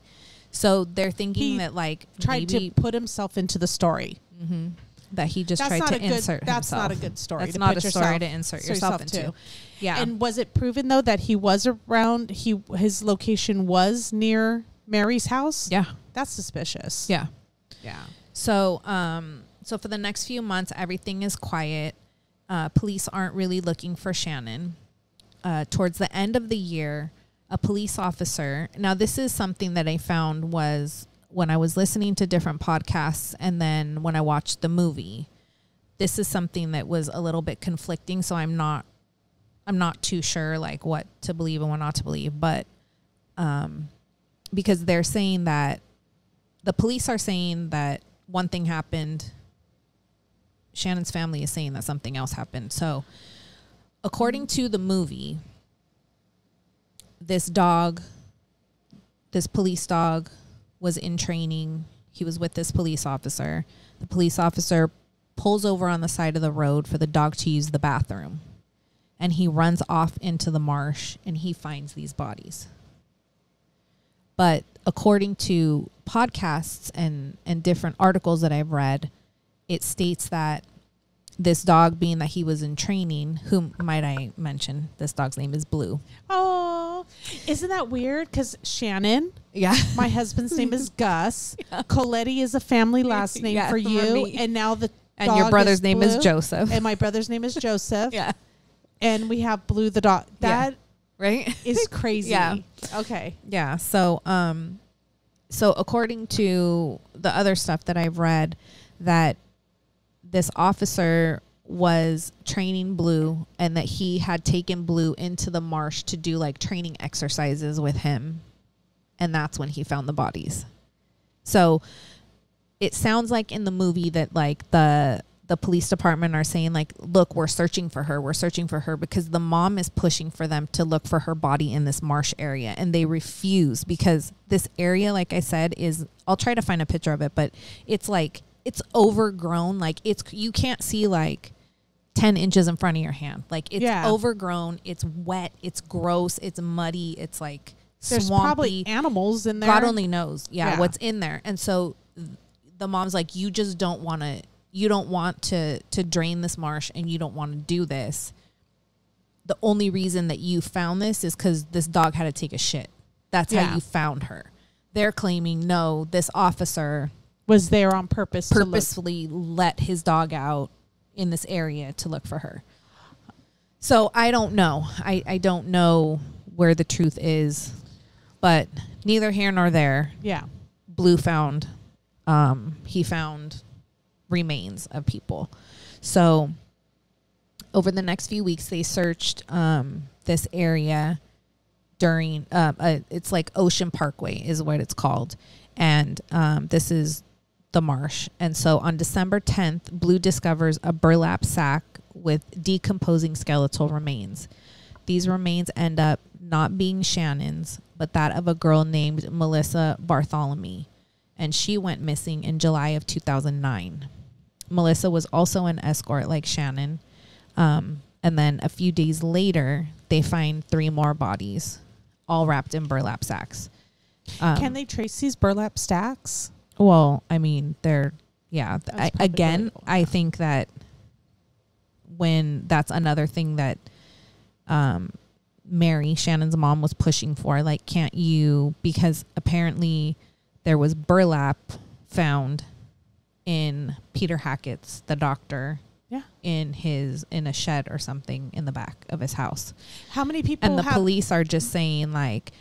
So they're thinking that, like,
tried to put himself into the story.
Mm-hmm. That he just tried to insert himself.
That's not a good story.
That's not a story to insert yourself into. Yeah.
And was it proven, though, that he was around, his location was near Mary's house?
Yeah.
That's suspicious.
Yeah.
Yeah.
So, so for the next few months, everything is quiet. Police aren't really looking for Shannan. Towards the end of the year, a police officer, now this is something that I found was when I was listening to different podcasts and then when I watched the movie, this is something that was a little bit conflicting. So I'm not too sure, like, what to believe and what not to believe, but because they're saying that the police are saying that one thing happened. Shannan's family is saying that something else happened. So according to the movie, this police dog was in training. He was with this police officer. The police officer pulls over on the side of the road for the dog to use the bathroom. And he runs off into the marsh and he finds these bodies. But according to podcasts and different articles that I've read, it states that this dog, being that he was in training, whom might I mention, this dog's name is Blue.
Oh, isn't that weird? Because Shannon,
yeah,
my husband's name is Gus. Yeah. Coletti is a family last name for you, and now the dog
your brother's
name
is Joseph,
and my brother's name is Joseph.
Yeah,
and we have Blue the dog. That
right
is crazy.
Yeah.
Okay.
Yeah. So so according to the other stuff that I've read, that this officer was training Blue and that he had taken Blue into the marsh to do like training exercises with him. And that's when he found the bodies. So it sounds like in the movie that like the police department are saying like, look, we're searching for her. We're searching for her because the mom is pushing for them to look for her body in this marsh area. And they refuse because this area, like I said, is, I'll try to find a picture of it, but it's like, it's overgrown. Like you can't see like 10 inches in front of your hand. Like it's overgrown. It's wet. It's gross. It's muddy. It's like
there's
swampy.
Probably animals in there.
God only knows. Yeah, what's in there. And so the mom's like, you just don't want to drain this marsh and you don't want to do this. The only reason that you found this is because this dog had to take a shit. That's how you found her. They're claiming, no, this officer
was there on purpose,
purposefully let his dog out in this area to look for her. So I don't know. I don't know where the truth is, but neither here nor there.
Yeah.
Blue found, he found remains of people. So over the next few weeks, they searched this area during, it's like Ocean Parkway is what it's called. And this is the marsh. And so on December 10th, Blue discovers a burlap sack with decomposing skeletal remains. These remains end up not being Shannon's, but that of a girl named Melissa Bartholomew. And she went missing in July of 2009. Melissa was also an escort like Shannan. And then a few days later, they find 3 more bodies, all wrapped in burlap sacks.
Can they trace these burlap sacks?
Well, I mean, they're, I think that when that's another thing that Mary, Shannan's mom, was pushing for, like, can't you, because apparently there was burlap found in Peter Hackett's, the doctor, in a shed or something in the back of his house.
How many people
and the police are just saying like,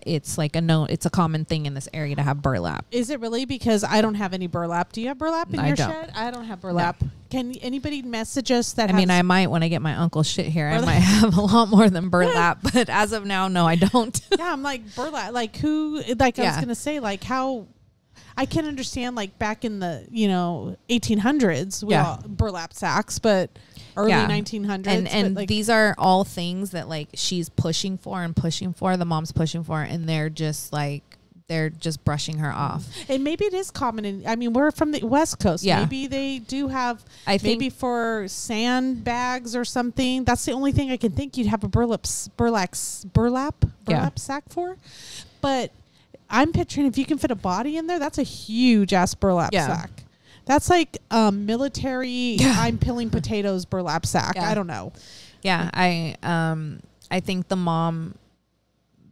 it's like it's a common thing in this area to have burlap.
Is it really? Because I don't have any burlap. Do you have burlap in your shed? I don't have burlap. No. Can anybody message us that?
I mean, I might when I get my uncle's shit here. I might have a lot more than burlap, but as of now, no, I don't.
Yeah, I'm like burlap. Like who? Like I was gonna say, like how. I can understand like back in the 1800s, burlap sacks, but early 1900s.
And
like,
these are all things that like she's pushing for, the mom's pushing for, and they're just brushing her off.
And maybe it is common. We're from the West Coast.
Yeah.
Maybe they do have, maybe for sandbags or something. That's the only thing I can think you'd have a burlap sack for. But I'm picturing if you can fit a body in there, that's a huge ass burlap sack. That's like military. I'm peeling potatoes burlap sack. I don't know.
Yeah, I think the mom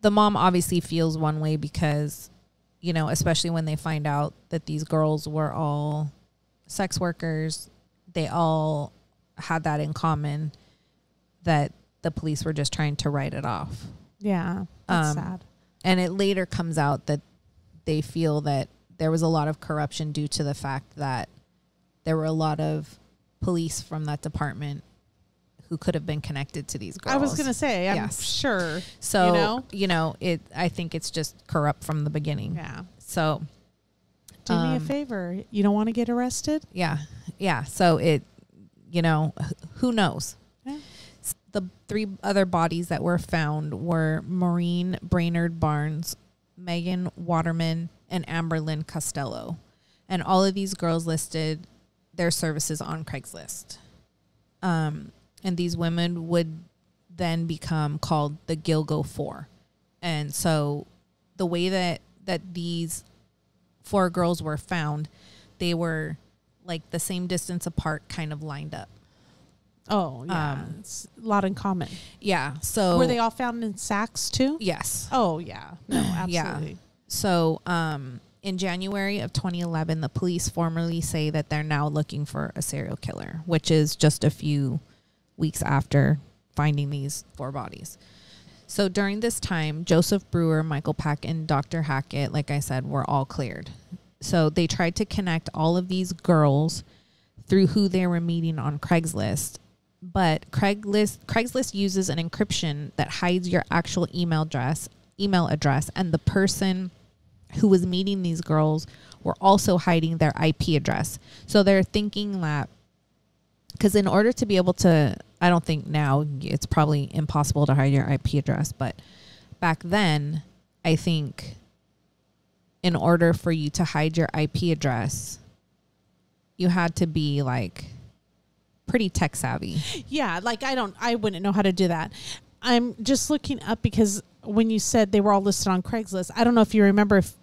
obviously feels one way because, especially when they find out that these girls were all sex workers, they all had that in common, that the police were just trying to write it off.
Yeah, that's sad.
And it later comes out that they feel that there was a lot of corruption due to the fact that there were a lot of police from that department who could have been connected to these girls.
I was gonna say, I'm sure.
So I think it's just corrupt from the beginning.
Yeah.
So
do me a favor. You don't want to get arrested?
Yeah. Yeah. So who knows?
Yeah.
The 3 other bodies that were found were Maureen Brainerd Barnes, Megan Waterman, and Amberlynn Costello. And all of these girls listed their services on Craigslist. And these women would then become called the Gilgo 4. And so the way that these 4 girls were found, they were like the same distance apart, kind of lined up.
Oh, yeah. It's a lot in common.
Yeah. So
were they all found in sacks too?
Yes.
Oh, yeah. No, absolutely.
Yeah. So in January of 2011, the police formally say that they're now looking for a serial killer, which is just a few weeks after finding these 4 bodies. So during this time, Joseph Brewer, Michael Pack, and Dr. Hackett, like I said, were all cleared. So they tried to connect all of these girls through who they were meeting on Craigslist. But Craigslist uses an encryption that hides your actual email address, and the person who was meeting these girls were also hiding their IP address. So they're thinking that, because in order to be able to, I don't think now it's probably impossible to hide your IP address, but back then, I think in order for you to hide your IP address, you had to be like pretty tech savvy.
Yeah, like I wouldn't know how to do that. I'm just looking up because when you said they were all listed on Craigslist, I don't know if you remember if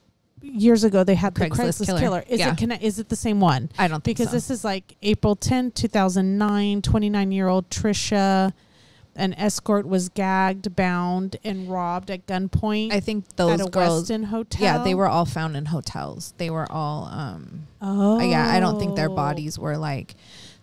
years ago they had the Craigslist killer. Is it the same one?
I don't think
because
so.
This is like April 10, 2009, 29-year-old Trisha, an escort, was gagged, bound, and robbed at gunpoint.
I think those
at a
girls,
Westin hotel.
Yeah, they were all found in hotels. They were all yeah, I don't think their bodies were like,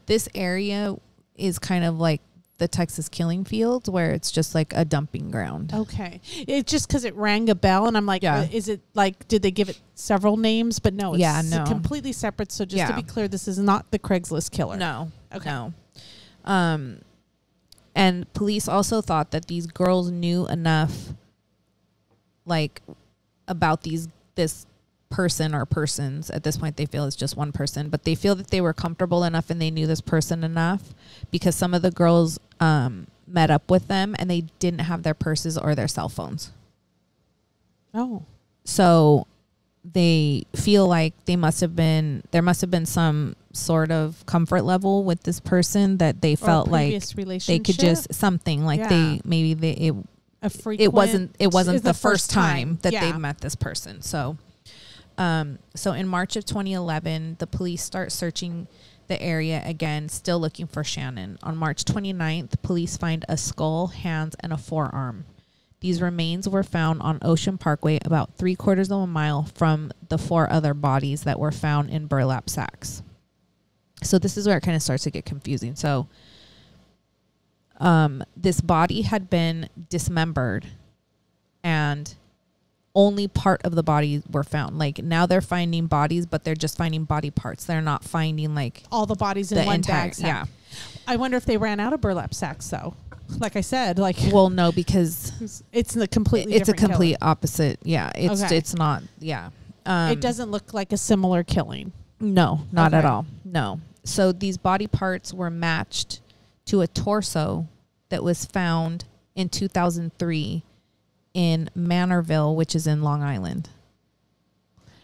this area is kind of like the Texas killing fields where it's just like a dumping ground.
Okay. It's just because it rang a bell and I'm like, is it like, did they give it several names? But no, it's completely separate. So just to be clear, this is not the Craigslist killer.
No.
Okay.
No. And police also thought that these girls knew enough like about this person or persons. At this point they feel it's just one person, but they feel that they were comfortable enough and they knew this person enough because some of the girls met up with them and they didn't have their purses or their cell phones.
Oh.
So they feel like there must have been some sort of comfort level with this person that they felt like they could just something like it wasn't the first time that they met this person. So in March of 2011, the police start searching the area again, still looking for Shannan. On March 29th, police find a skull, hands, and a forearm. These remains were found on Ocean Parkway about 3/4 of a mile from the 4 other bodies that were found in burlap sacks. So this is where it kind of starts to get confusing. So this body had been dismembered and only part of the body were found. Like now they're finding bodies, but they're just finding body parts. They're not finding like
all the bodies in one bag sack.
Yeah.
I wonder if they ran out of burlap sacks though. Like I said, like,
well, no, because
it's the completely
it's a
different
complete
killing.
Opposite. Yeah. It's not. Yeah.
It doesn't look like a similar killing.
No, not at all. No. So these body parts were matched to a torso that was found in 2003 in Manorville, which is in Long Island.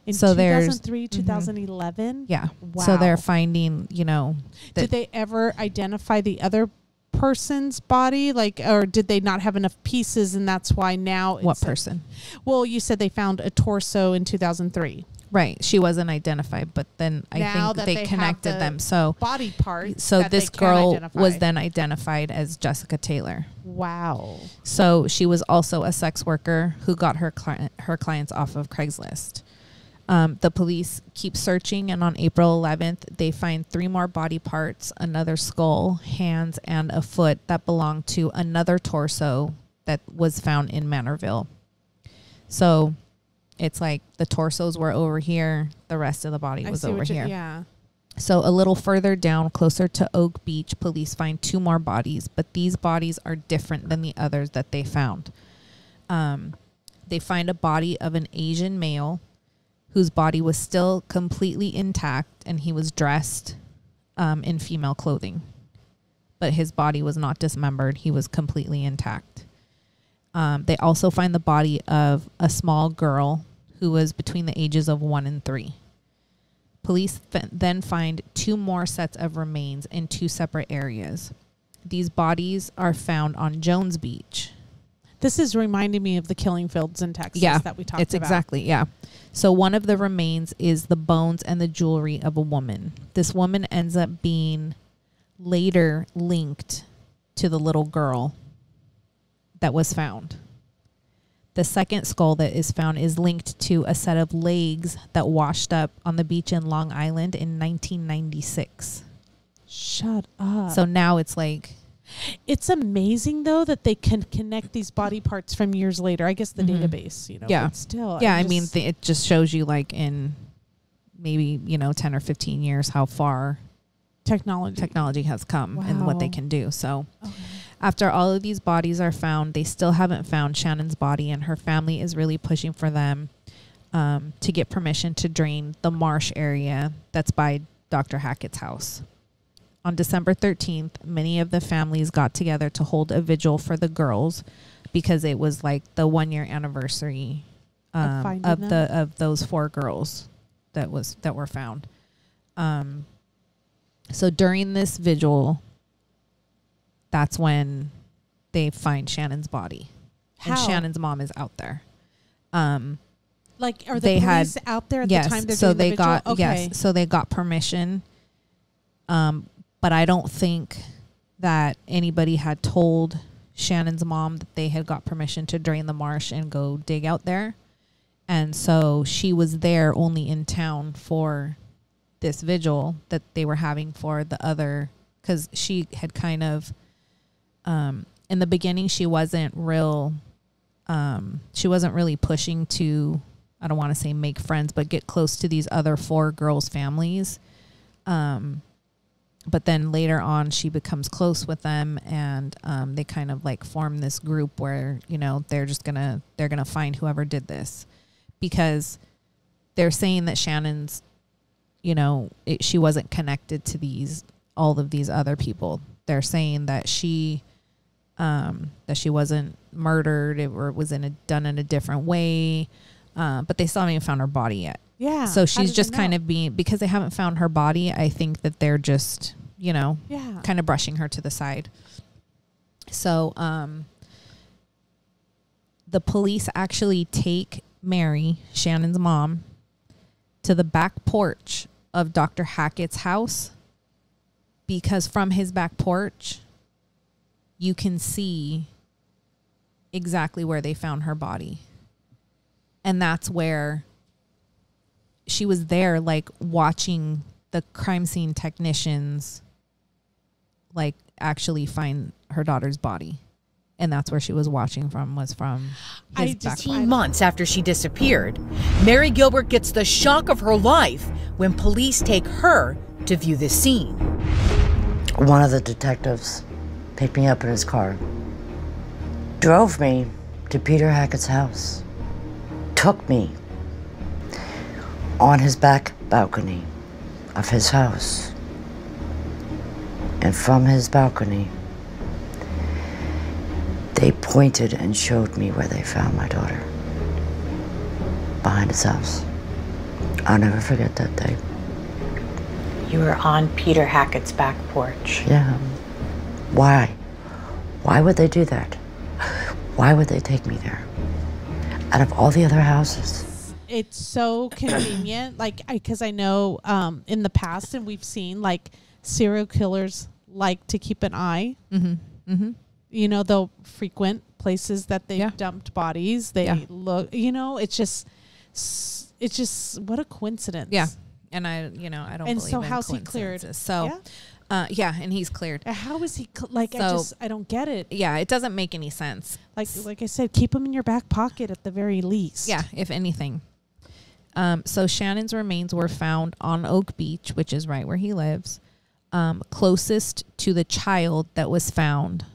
In 2003, 2011?
Yeah.
Wow.
So they're finding,
did they ever identify the other person's body? Like, or did they not have enough pieces and that's why now it's...
What person?
Well, you said they found a torso in 2003.
Right. She wasn't identified, but then I think they connected them. So
body parts.
So this girl was then identified as Jessica Taylor.
Wow.
So she was also a sex worker who got her clients off of Craigslist. The police keep searching, and on April 11th, they find 3 more body parts, another skull, hands, and a foot that belonged to another torso that was found in Manorville. So it's like the torsos were over here, the rest of the body was over here.
Yeah.
So a little further down, closer to Oak Beach, police find 2 more bodies, but these bodies are different than the others that they found. They find a body of an Asian male whose body was still completely intact, and he was dressed in female clothing. But his body was not dismembered. He was completely intact. They also find the body of a small girl who was between the ages of 1 and 3. Police then find 2 more sets of remains in 2 separate areas. These bodies are found on Jones Beach.
This is reminding me of the killing fields in Texas that we talked about.
It's exactly, yeah. So one of the remains is the bones and the jewelry of a woman. This woman ends up being later linked to the little girl that was found. The second skull that is found is linked to a set of legs that washed up on the beach in Long Island in 1996.
Shut up.
So now it's like...
It's amazing, though, that they can connect these body parts from years later. I guess the database,
Yeah.
But still.
Yeah, I mean, it just shows you, like, in maybe, 10 or 15 years how far technology has come and what they can do. So after all of these bodies are found, they still haven't found Shannan's body, and her family is really pushing for them to get permission to drain the marsh area that's by Dr. Hackett's house. On December 13th, many of the families got together to hold a vigil for the girls because it was like the 1-year anniversary of those 4 girls that were found. So during this vigil, that's when they find Shannan's body.
How?
And Shannan's mom is out there.
Like, are the police out there at the time they're doing the vigil?
Yes, so they got permission. But I don't think that anybody had told Shannan's mom that they had got permission to drain the marsh and go dig out there. And so she was there only in town for this vigil that they were having for the other, because she had kind of, in the beginning, she wasn't really pushing to, I don't want to say make friends, but get close to these other 4 girls' families. But then later on, she becomes close with them, and they kind of like form this group where, they're gonna find whoever did this, because they're saying that Shannan's, she wasn't connected to all of these other people. They're saying that she wasn't murdered or was done in a different way, but they still haven't even found her body yet.
Yeah.
So she's just kind of because they haven't found her body, I think that they're just, kind of brushing her to the side. So the police actually take Mary, Shannan's mom, to the back porch of Dr. Hackett's house, because from his back porch, you can see exactly where they found her body. And that's where she was there, like, watching the crime scene technicians, like, actually find her daughter's body. And that's where she was watching from, his back.
18 months after she disappeared, Mary Gilbert gets the shock of her life when police take her to view the scene.
One of the detectives picked me up in his car, drove me to Peter Hackett's house, took me on his back balcony of his house. And from his balcony, they pointed and showed me where they found my daughter, behind his house. I'll never forget that day.
You were on Peter Hackett's back porch.
Yeah. Why? Why would they do that? Why would they take me there? Out of all the other houses.
It's so convenient, because I know in the past, and we've seen, like, serial killers like to keep an eye.
Mm-hmm. Mm-hmm.
They'll frequent places that they've dumped bodies. They look, it's just what a coincidence.
Yeah. And I don't
and
believe
so
in
how's he cleared?
So, and he's cleared.
How is he, I don't get it.
Yeah, it doesn't make any sense.
Like I said, keep him in your back pocket at the very least.
Yeah, if anything. So Shannan's remains were found on Oak Beach, which is right where he lives, closest to the child that was found,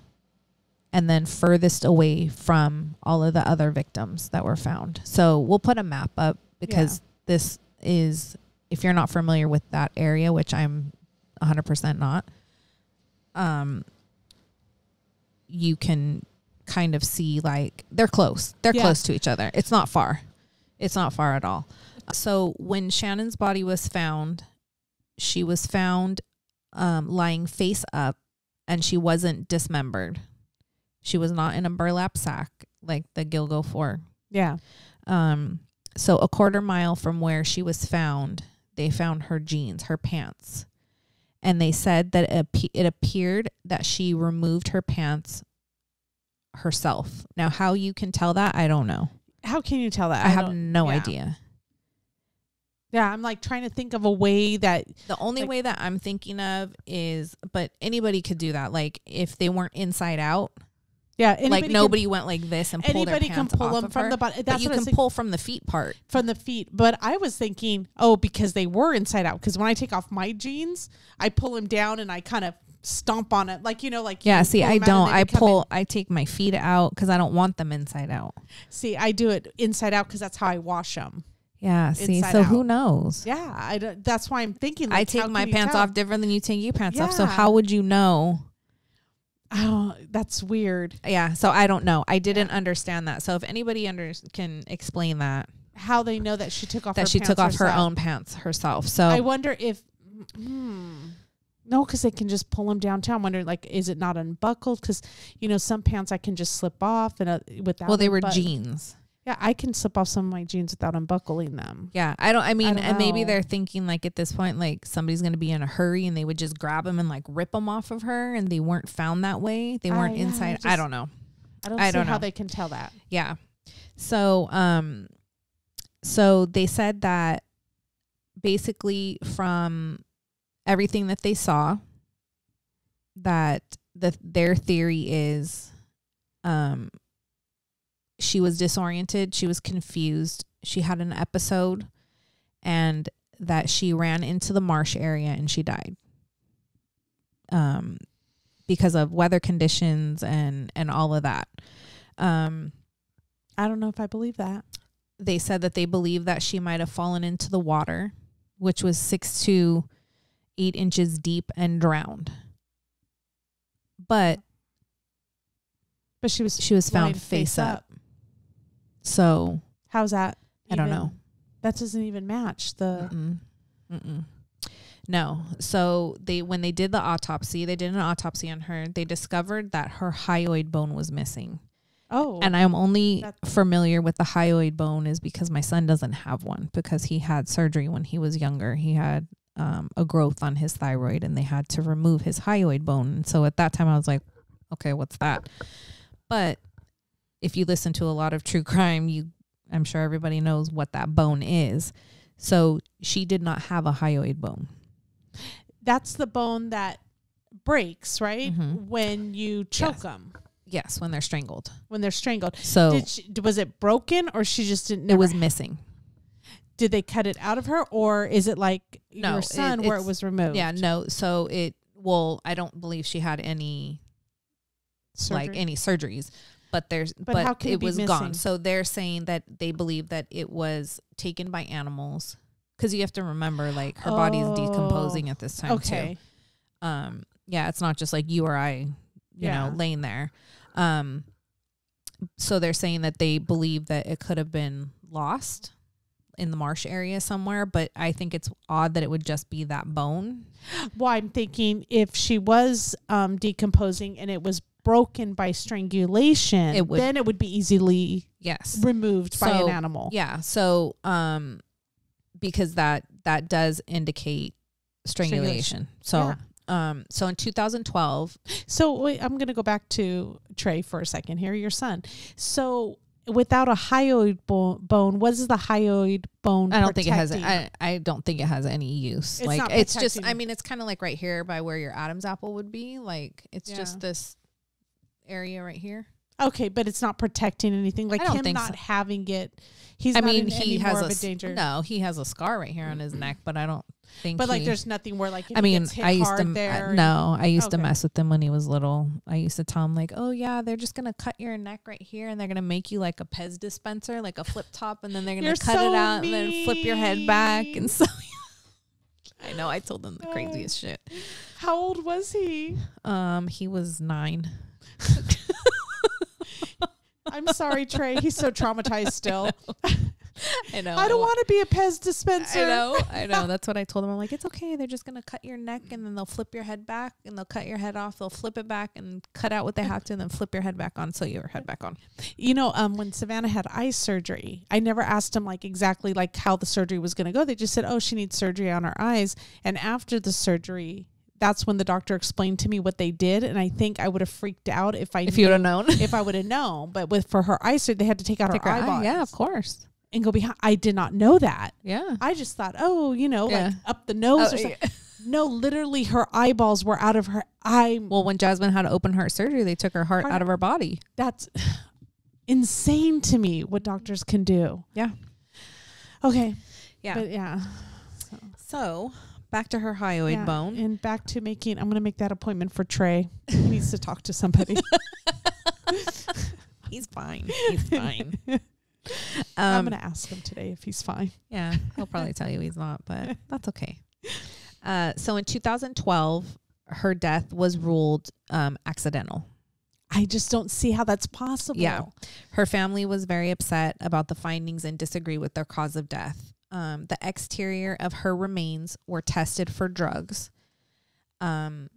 and then furthest away from all of the other victims that were found. So we'll put a map up because this is, if you're not familiar with that area, which I'm 100% not, you can kind of see like they're close. They're close to each other. It's not far. It's not far at all. So when Shannan's body was found, she was found lying face up, and she wasn't dismembered. She was not in a burlap sack like the Gilgo 4. Yeah. So a quarter mile from where she was found, they found her jeans, her pants. And they said that it appeared that she removed her pants herself. Now, how you can tell that, I don't know.
How can you tell that?
I have no idea.
Yeah, I'm like trying to think of a way that...
The only way that I'm thinking of is, but anybody could do that. Like if they weren't inside out.
Yeah,
like nobody went like this and pulled their pants
can pull
off
them
of
from
her,
the bottom.
but you can pull from the feet part.
From the feet. But I was thinking, because they were inside out. Because when I take off my jeans, I pull them down and I kind of stomp on it. Like,
Yeah, see, I don't. I take my feet out because I don't want them inside out.
See, I do it inside out because that's how I wash them.
Yeah, see, so who knows?
Yeah, that's why I'm thinking. Like,
I take my pants off different than you take your pants off. So how would you know?
Oh, that's weird.
Yeah, so I don't know. I didn't understand that. So if anybody can explain that,
how they know that she took off
her own pants herself. So
I wonder if no, because they can just pull them downtown. I'm wondering, like, is it not unbuckled? Because some pants I can just slip off and without.
Well, they were jeans.
Yeah, I can slip off some of my jeans without unbuckling them.
Yeah, and maybe they're thinking like at this point, like somebody's going to be in a hurry and they would just grab them and like rip them off of her, and they weren't found that way. They weren't inside. I don't know.
I don't see how they can tell that.
Yeah. So, so they said that basically from everything that they saw, that their theory is, she was disoriented. She was confused. She had an episode, and that she ran into the marsh area and she died. Because of weather conditions and all of that.
I don't know if I believe that.
They said that they believe that she might have fallen into the water, which was 6 to 8 inches deep, and drowned. But she was found face up. So
how's that?
I don't know.
That doesn't even match the.
No. So when they did the autopsy, they did an autopsy on her. They discovered that her hyoid bone was missing.
Oh.
And I'm only familiar with the hyoid bone is because my son doesn't have one, because he had surgery when he was younger. He had a growth on his thyroid, and they had to remove his hyoid bone. And so at that time I was like, okay, what's that? But if you listen to a lot of true crime, I'm sure everybody knows what that bone is. So she did not have a hyoid bone.
That's the bone that breaks, right?
Mm-hmm.
When you choke them.
Yes, when they're strangled.
When they're strangled.
So
was it broken, or she just didn't?
It was missing.
Did they cut it out of her, or is it like your son where it was removed?
Yeah, no. So I don't believe she had any any surgeries. But
how can
it was
missing?
Gone. So they're saying that they believe that it was taken by animals, because you have to remember, like, her body is decomposing at this time too. Yeah, it's not just like you or I, you know, laying there. So they're saying that they believe that it could have been lost in the marsh area somewhere, but I think it's odd that it would just be that bone.
Well, I'm thinking if she was decomposing and it was broken by strangulation, then it would be easily removed by an animal.
Yeah. So because that does indicate strangulation. So so in 2012.
So wait, I'm going to go back to Trey for a second here, your son. So without a hyoid bone, what is the hyoid bone?
I don't think it has. I don't think it has any use. It's just. I mean, it's kind of like right here by where your Adam's apple would be. Like it's just this area right here.
Okay, but it's not protecting anything. Like
I don't
him
think
not
so.
having it. He's
I
not
mean,
in any
he has
more of a danger.
No, he has a scar right here on his neck, but I don't think.
But like, there's nothing where like. If
I
he
mean,
gets hit
I used
hard
to.
there
I used to
Okay.
mess with him when he was little. I used to tell him like, "Oh yeah, they're just gonna cut your neck right here, and they're gonna make you like a Pez dispenser, like a flip top, and then they're gonna
You're
cut
so
it out and then flip your head back."
mean.
And so, I know I told him the craziest shit.
How old was he?
He was 9.
I'm sorry, Trey. He's so traumatized still.
I know.
I don't want to be a Pez dispenser.
I know. That's what I told him. I'm like, it's okay. They're just going to cut your neck and then they'll flip your head back and they'll cut your head off. They'll flip it back and cut out what they have to and then flip your head back on. So your head back on.
You know, when Savannah had eye surgery, I never asked him like exactly like how the surgery was going to go. They just said, oh, she needs surgery on her eyes. And after the surgery, that's when the doctor explained to me what they did. And I think I would have freaked out if
you would have known.
If I would have known. But for her eye surgery, they had to take out her eyeballs.
Yeah, of course.
And go behind. I did not know that.
Yeah.
I just thought, like up the nose or something. Yeah. No, literally her eyeballs were out of her eye.
Well, when Jasmine had open heart surgery, they took her heart out of her body.
That's insane to me what doctors can do.
Yeah.
Okay.
Yeah.
But yeah.
So back to her hyoid bone.
And back to I'm going to make that appointment for Trey. He needs to talk to somebody.
He's fine. He's fine.
I'm going to ask him today if he's fine.
Yeah, he'll probably tell you he's not, but that's okay. So in 2012, her death was ruled accidental.
I just don't see how that's possible.
Yeah. Her family was very upset about the findings and disagree with their cause of death. The exterior of her remains were tested for drugs. None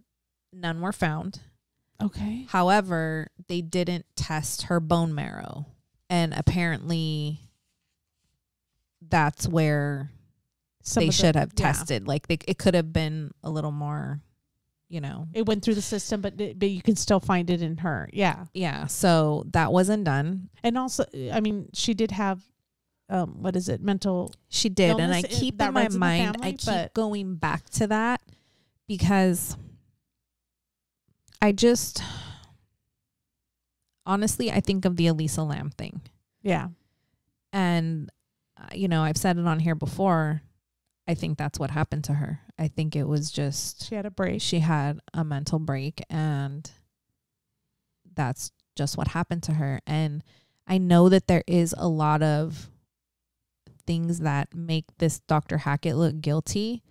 were found.
Okay.
However, they didn't test her bone marrow. And apparently that's where they should have tested. Like it could have been a little more,
It went through the system, but you can still find it in her. Yeah.
Yeah. So that wasn't done.
And also, I mean, she did have, what is it? Mental.
She did.
illness
And I keep in my mind, I keep going back to that because honestly, I think of the Elisa Lam thing.
Yeah.
And, I've said it on here before. I think that's what happened to her. I think it was just...
She had a break.
She had a mental break, and that's just what happened to her. And I know that there is a lot of things that make this Dr. Hackett look guilty,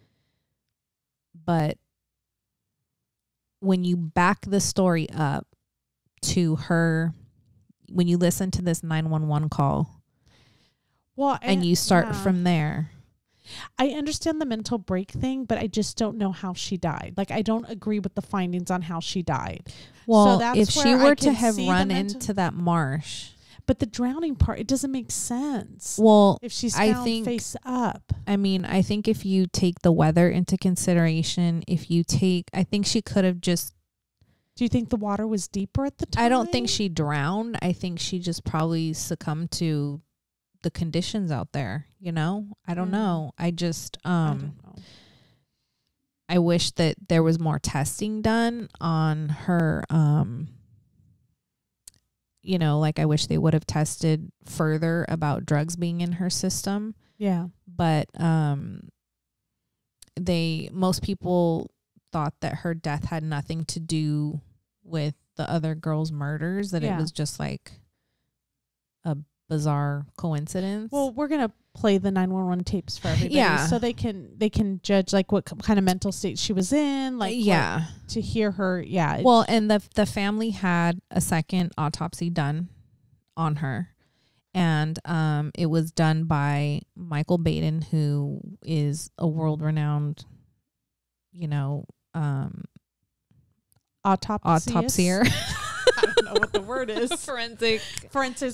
but when you back the story up to her, when you listen to this 911 call, and you start from there.
I understand the mental break thing, but I just don't know how she died. Like, I don't agree with the findings on how she died.
Well,
so
if she were to have run into that marsh.
But the drowning part, it doesn't make sense.
Well,
if she's found face up.
I mean, I think if you take the weather into consideration, I think she could have just...
Do you think the water was deeper at the time?
I don't think she drowned. I think she just probably succumbed to the conditions out there, I don't know. I just I don't know. I wish that there was more testing done on her. Like I wish they would have tested further about drugs being in her system.
Yeah.
But most people thought that her death had nothing to do with the other girls' murders, that it was just like a bizarre coincidence.
Well, we're going to play the 911 tapes for everybody so they can judge like what kind of mental state she was in, like to hear her. Yeah.
Well, and the family had a second autopsy done on her, and it was done by Michael Baden, who is a world-renowned, autopsier.
I don't know what the word is.
Forensic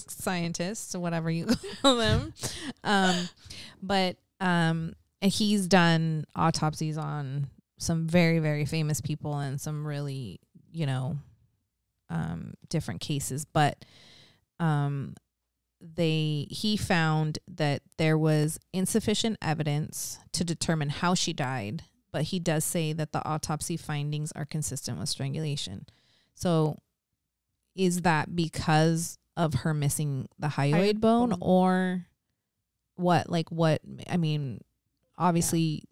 scientist, whatever you call them. But he's done autopsies on some very, very famous people and some really, different cases. But he found that there was insufficient evidence to determine how she died, but he does say that the autopsy findings are consistent with strangulation. So, is that because of her missing the hyoid bone or what? Like what? I mean, obviously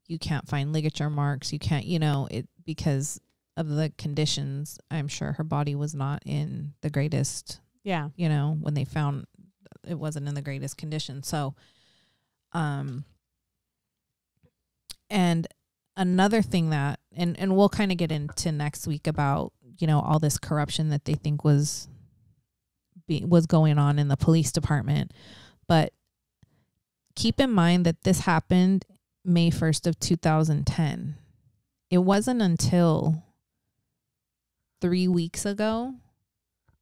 you can't find ligature marks. You can't, it because of the conditions. I'm sure her body was not in the greatest.
Yeah.
When they found it wasn't in the greatest condition. So, and another thing that, and we'll kind of get into next week about, all this corruption that they think was going on in the police department. But keep in mind that this happened May 1st of 2010. It wasn't until 3 weeks ago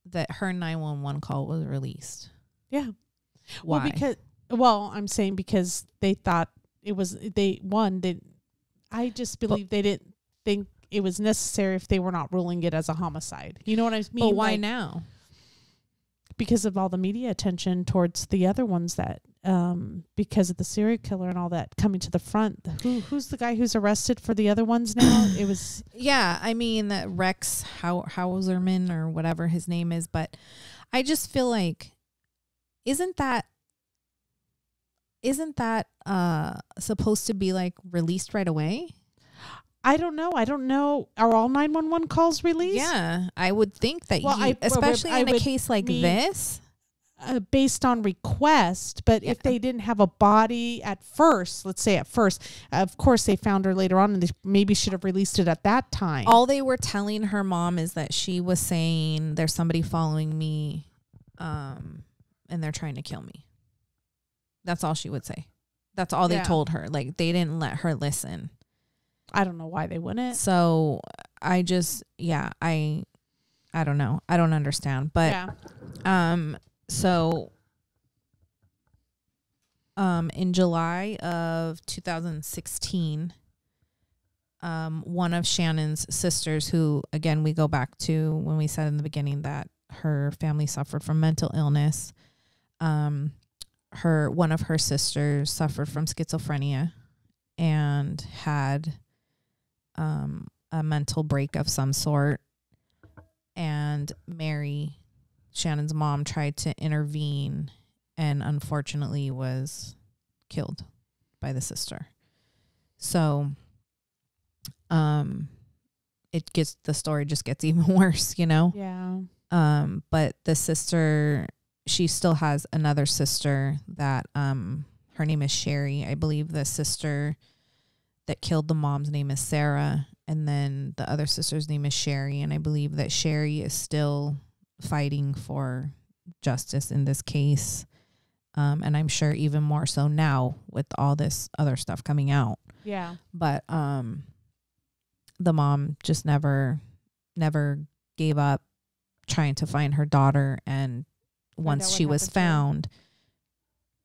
that her 911 call was released.
Yeah.
Why?
I'm saying because they thought it was, I just believe they didn't think it was necessary if they were not ruling it as a homicide. You know what I mean?
But why now?
Because of all the media attention towards the other ones that, because of the serial killer and all that coming to the front. Who's the guy who's arrested for the other ones now? It was.
Yeah. I mean, that Rex Hauserman or whatever his name is. But I just feel like, isn't that supposed to be like released right away?
I don't know. Are all 911 calls released?
Yeah, I would think that especially in a case like this.
Based on request, but if they didn't have a body at first, let's say at first, of course they found her later on and they maybe should have released it at that time.
All they were telling her mom is that she was saying there's somebody following me and they're trying to kill me. That's all she would say. That's all they told her. Like, they didn't let her listen.
I don't know why they wouldn't.
So I just, I don't know. I don't understand. But, so, in July of 2016, one of Shannan's sisters, who, again, we go back to when we said in the beginning that her family suffered from mental illness. One of her sisters suffered from schizophrenia and had a mental break of some sort. And Mary, Shannan's mom, tried to intervene and unfortunately was killed by the sister. So the story just gets even worse,
Yeah.
But the sister, she still has another sister that her name is Sherry. I believe the sister that killed the mom's name is Sarah, and then the other sister's name is Sherry, and I believe that Sherry is still fighting for justice in this case. And I'm sure even more so now with all this other stuff coming out.
Yeah.
But the mom just never gave up trying to find her daughter, and once she was found,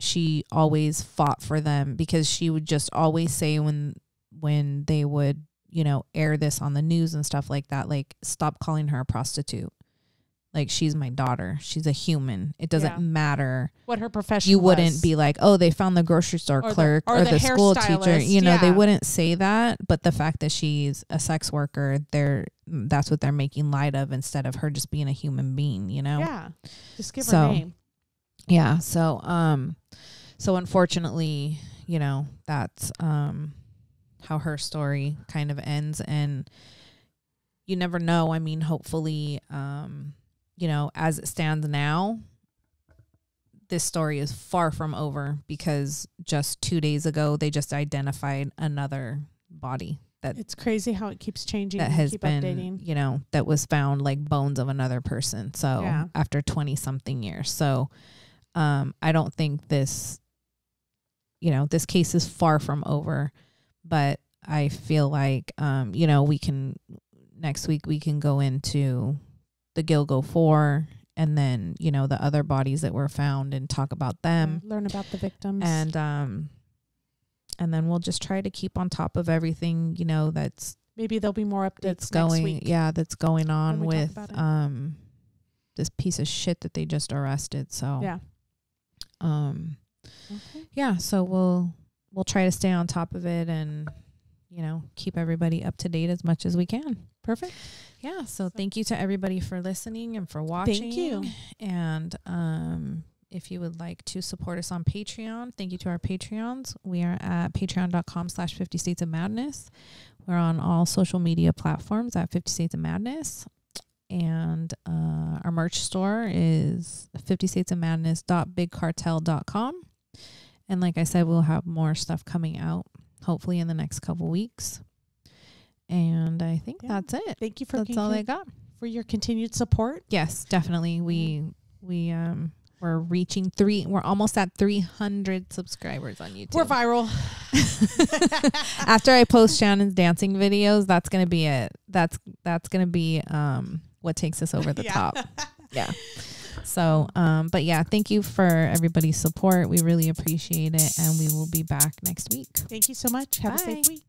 she always fought for them, because she would just always say when they would, air this on the news and stuff like that, like, stop calling her a prostitute. Like, she's my daughter. She's a human. It doesn't matter
what her profession
You wouldn't
was.
be like, oh, they found the grocery store clerk or the school teacher. They wouldn't say that. But the fact that she's a sex worker, that's what they're making light of, instead of her just being a human being,
Yeah. Just give her a name.
Yeah. So unfortunately, that's how her story kind of ends. And you never know. I mean, hopefully, as it stands now, this story is far from over, because just 2 days ago, they just identified another body.
It's crazy how it keeps changing.
That has been,
updating.
That was found, like bones of another person. So after 20 something years. So, I don't think this case is far from over, but I feel like, next week we can go into the Gilgo 4 and then, the other bodies that were found and talk about them.
Learn about the victims.
And then we'll just try to keep on top of everything, that's
maybe there'll be more updates
next
week.
Yeah, that's going on with this piece of shit that they just arrested. So so we'll try to stay on top of it and keep everybody up to date as much as we can.
Perfect.
Yeah. So thank you to everybody for listening and for watching.
Thank you.
And if you would like to support us on Patreon, thank you to our Patreons. We are at patreon.com/50 States of Madness. We're on all social media platforms at 50 States of Madness. And our merch store is 50statesofmadness.bigcartel.com. And like I said, we'll have more stuff coming out hopefully in the next couple weeks. And I think that's it.
Thank you for
that's all I got
for your continued support.
Yes, definitely. We're reaching we're almost at 300 subscribers on YouTube.
We're viral.
After I post Shannon's dancing videos, that's gonna be it. That's gonna be what takes us over the top. Yeah. So but yeah, thank you for everybody's support. We really appreciate it, and we will be back next week.
Thank you so much. Have
Bye.
a safe week.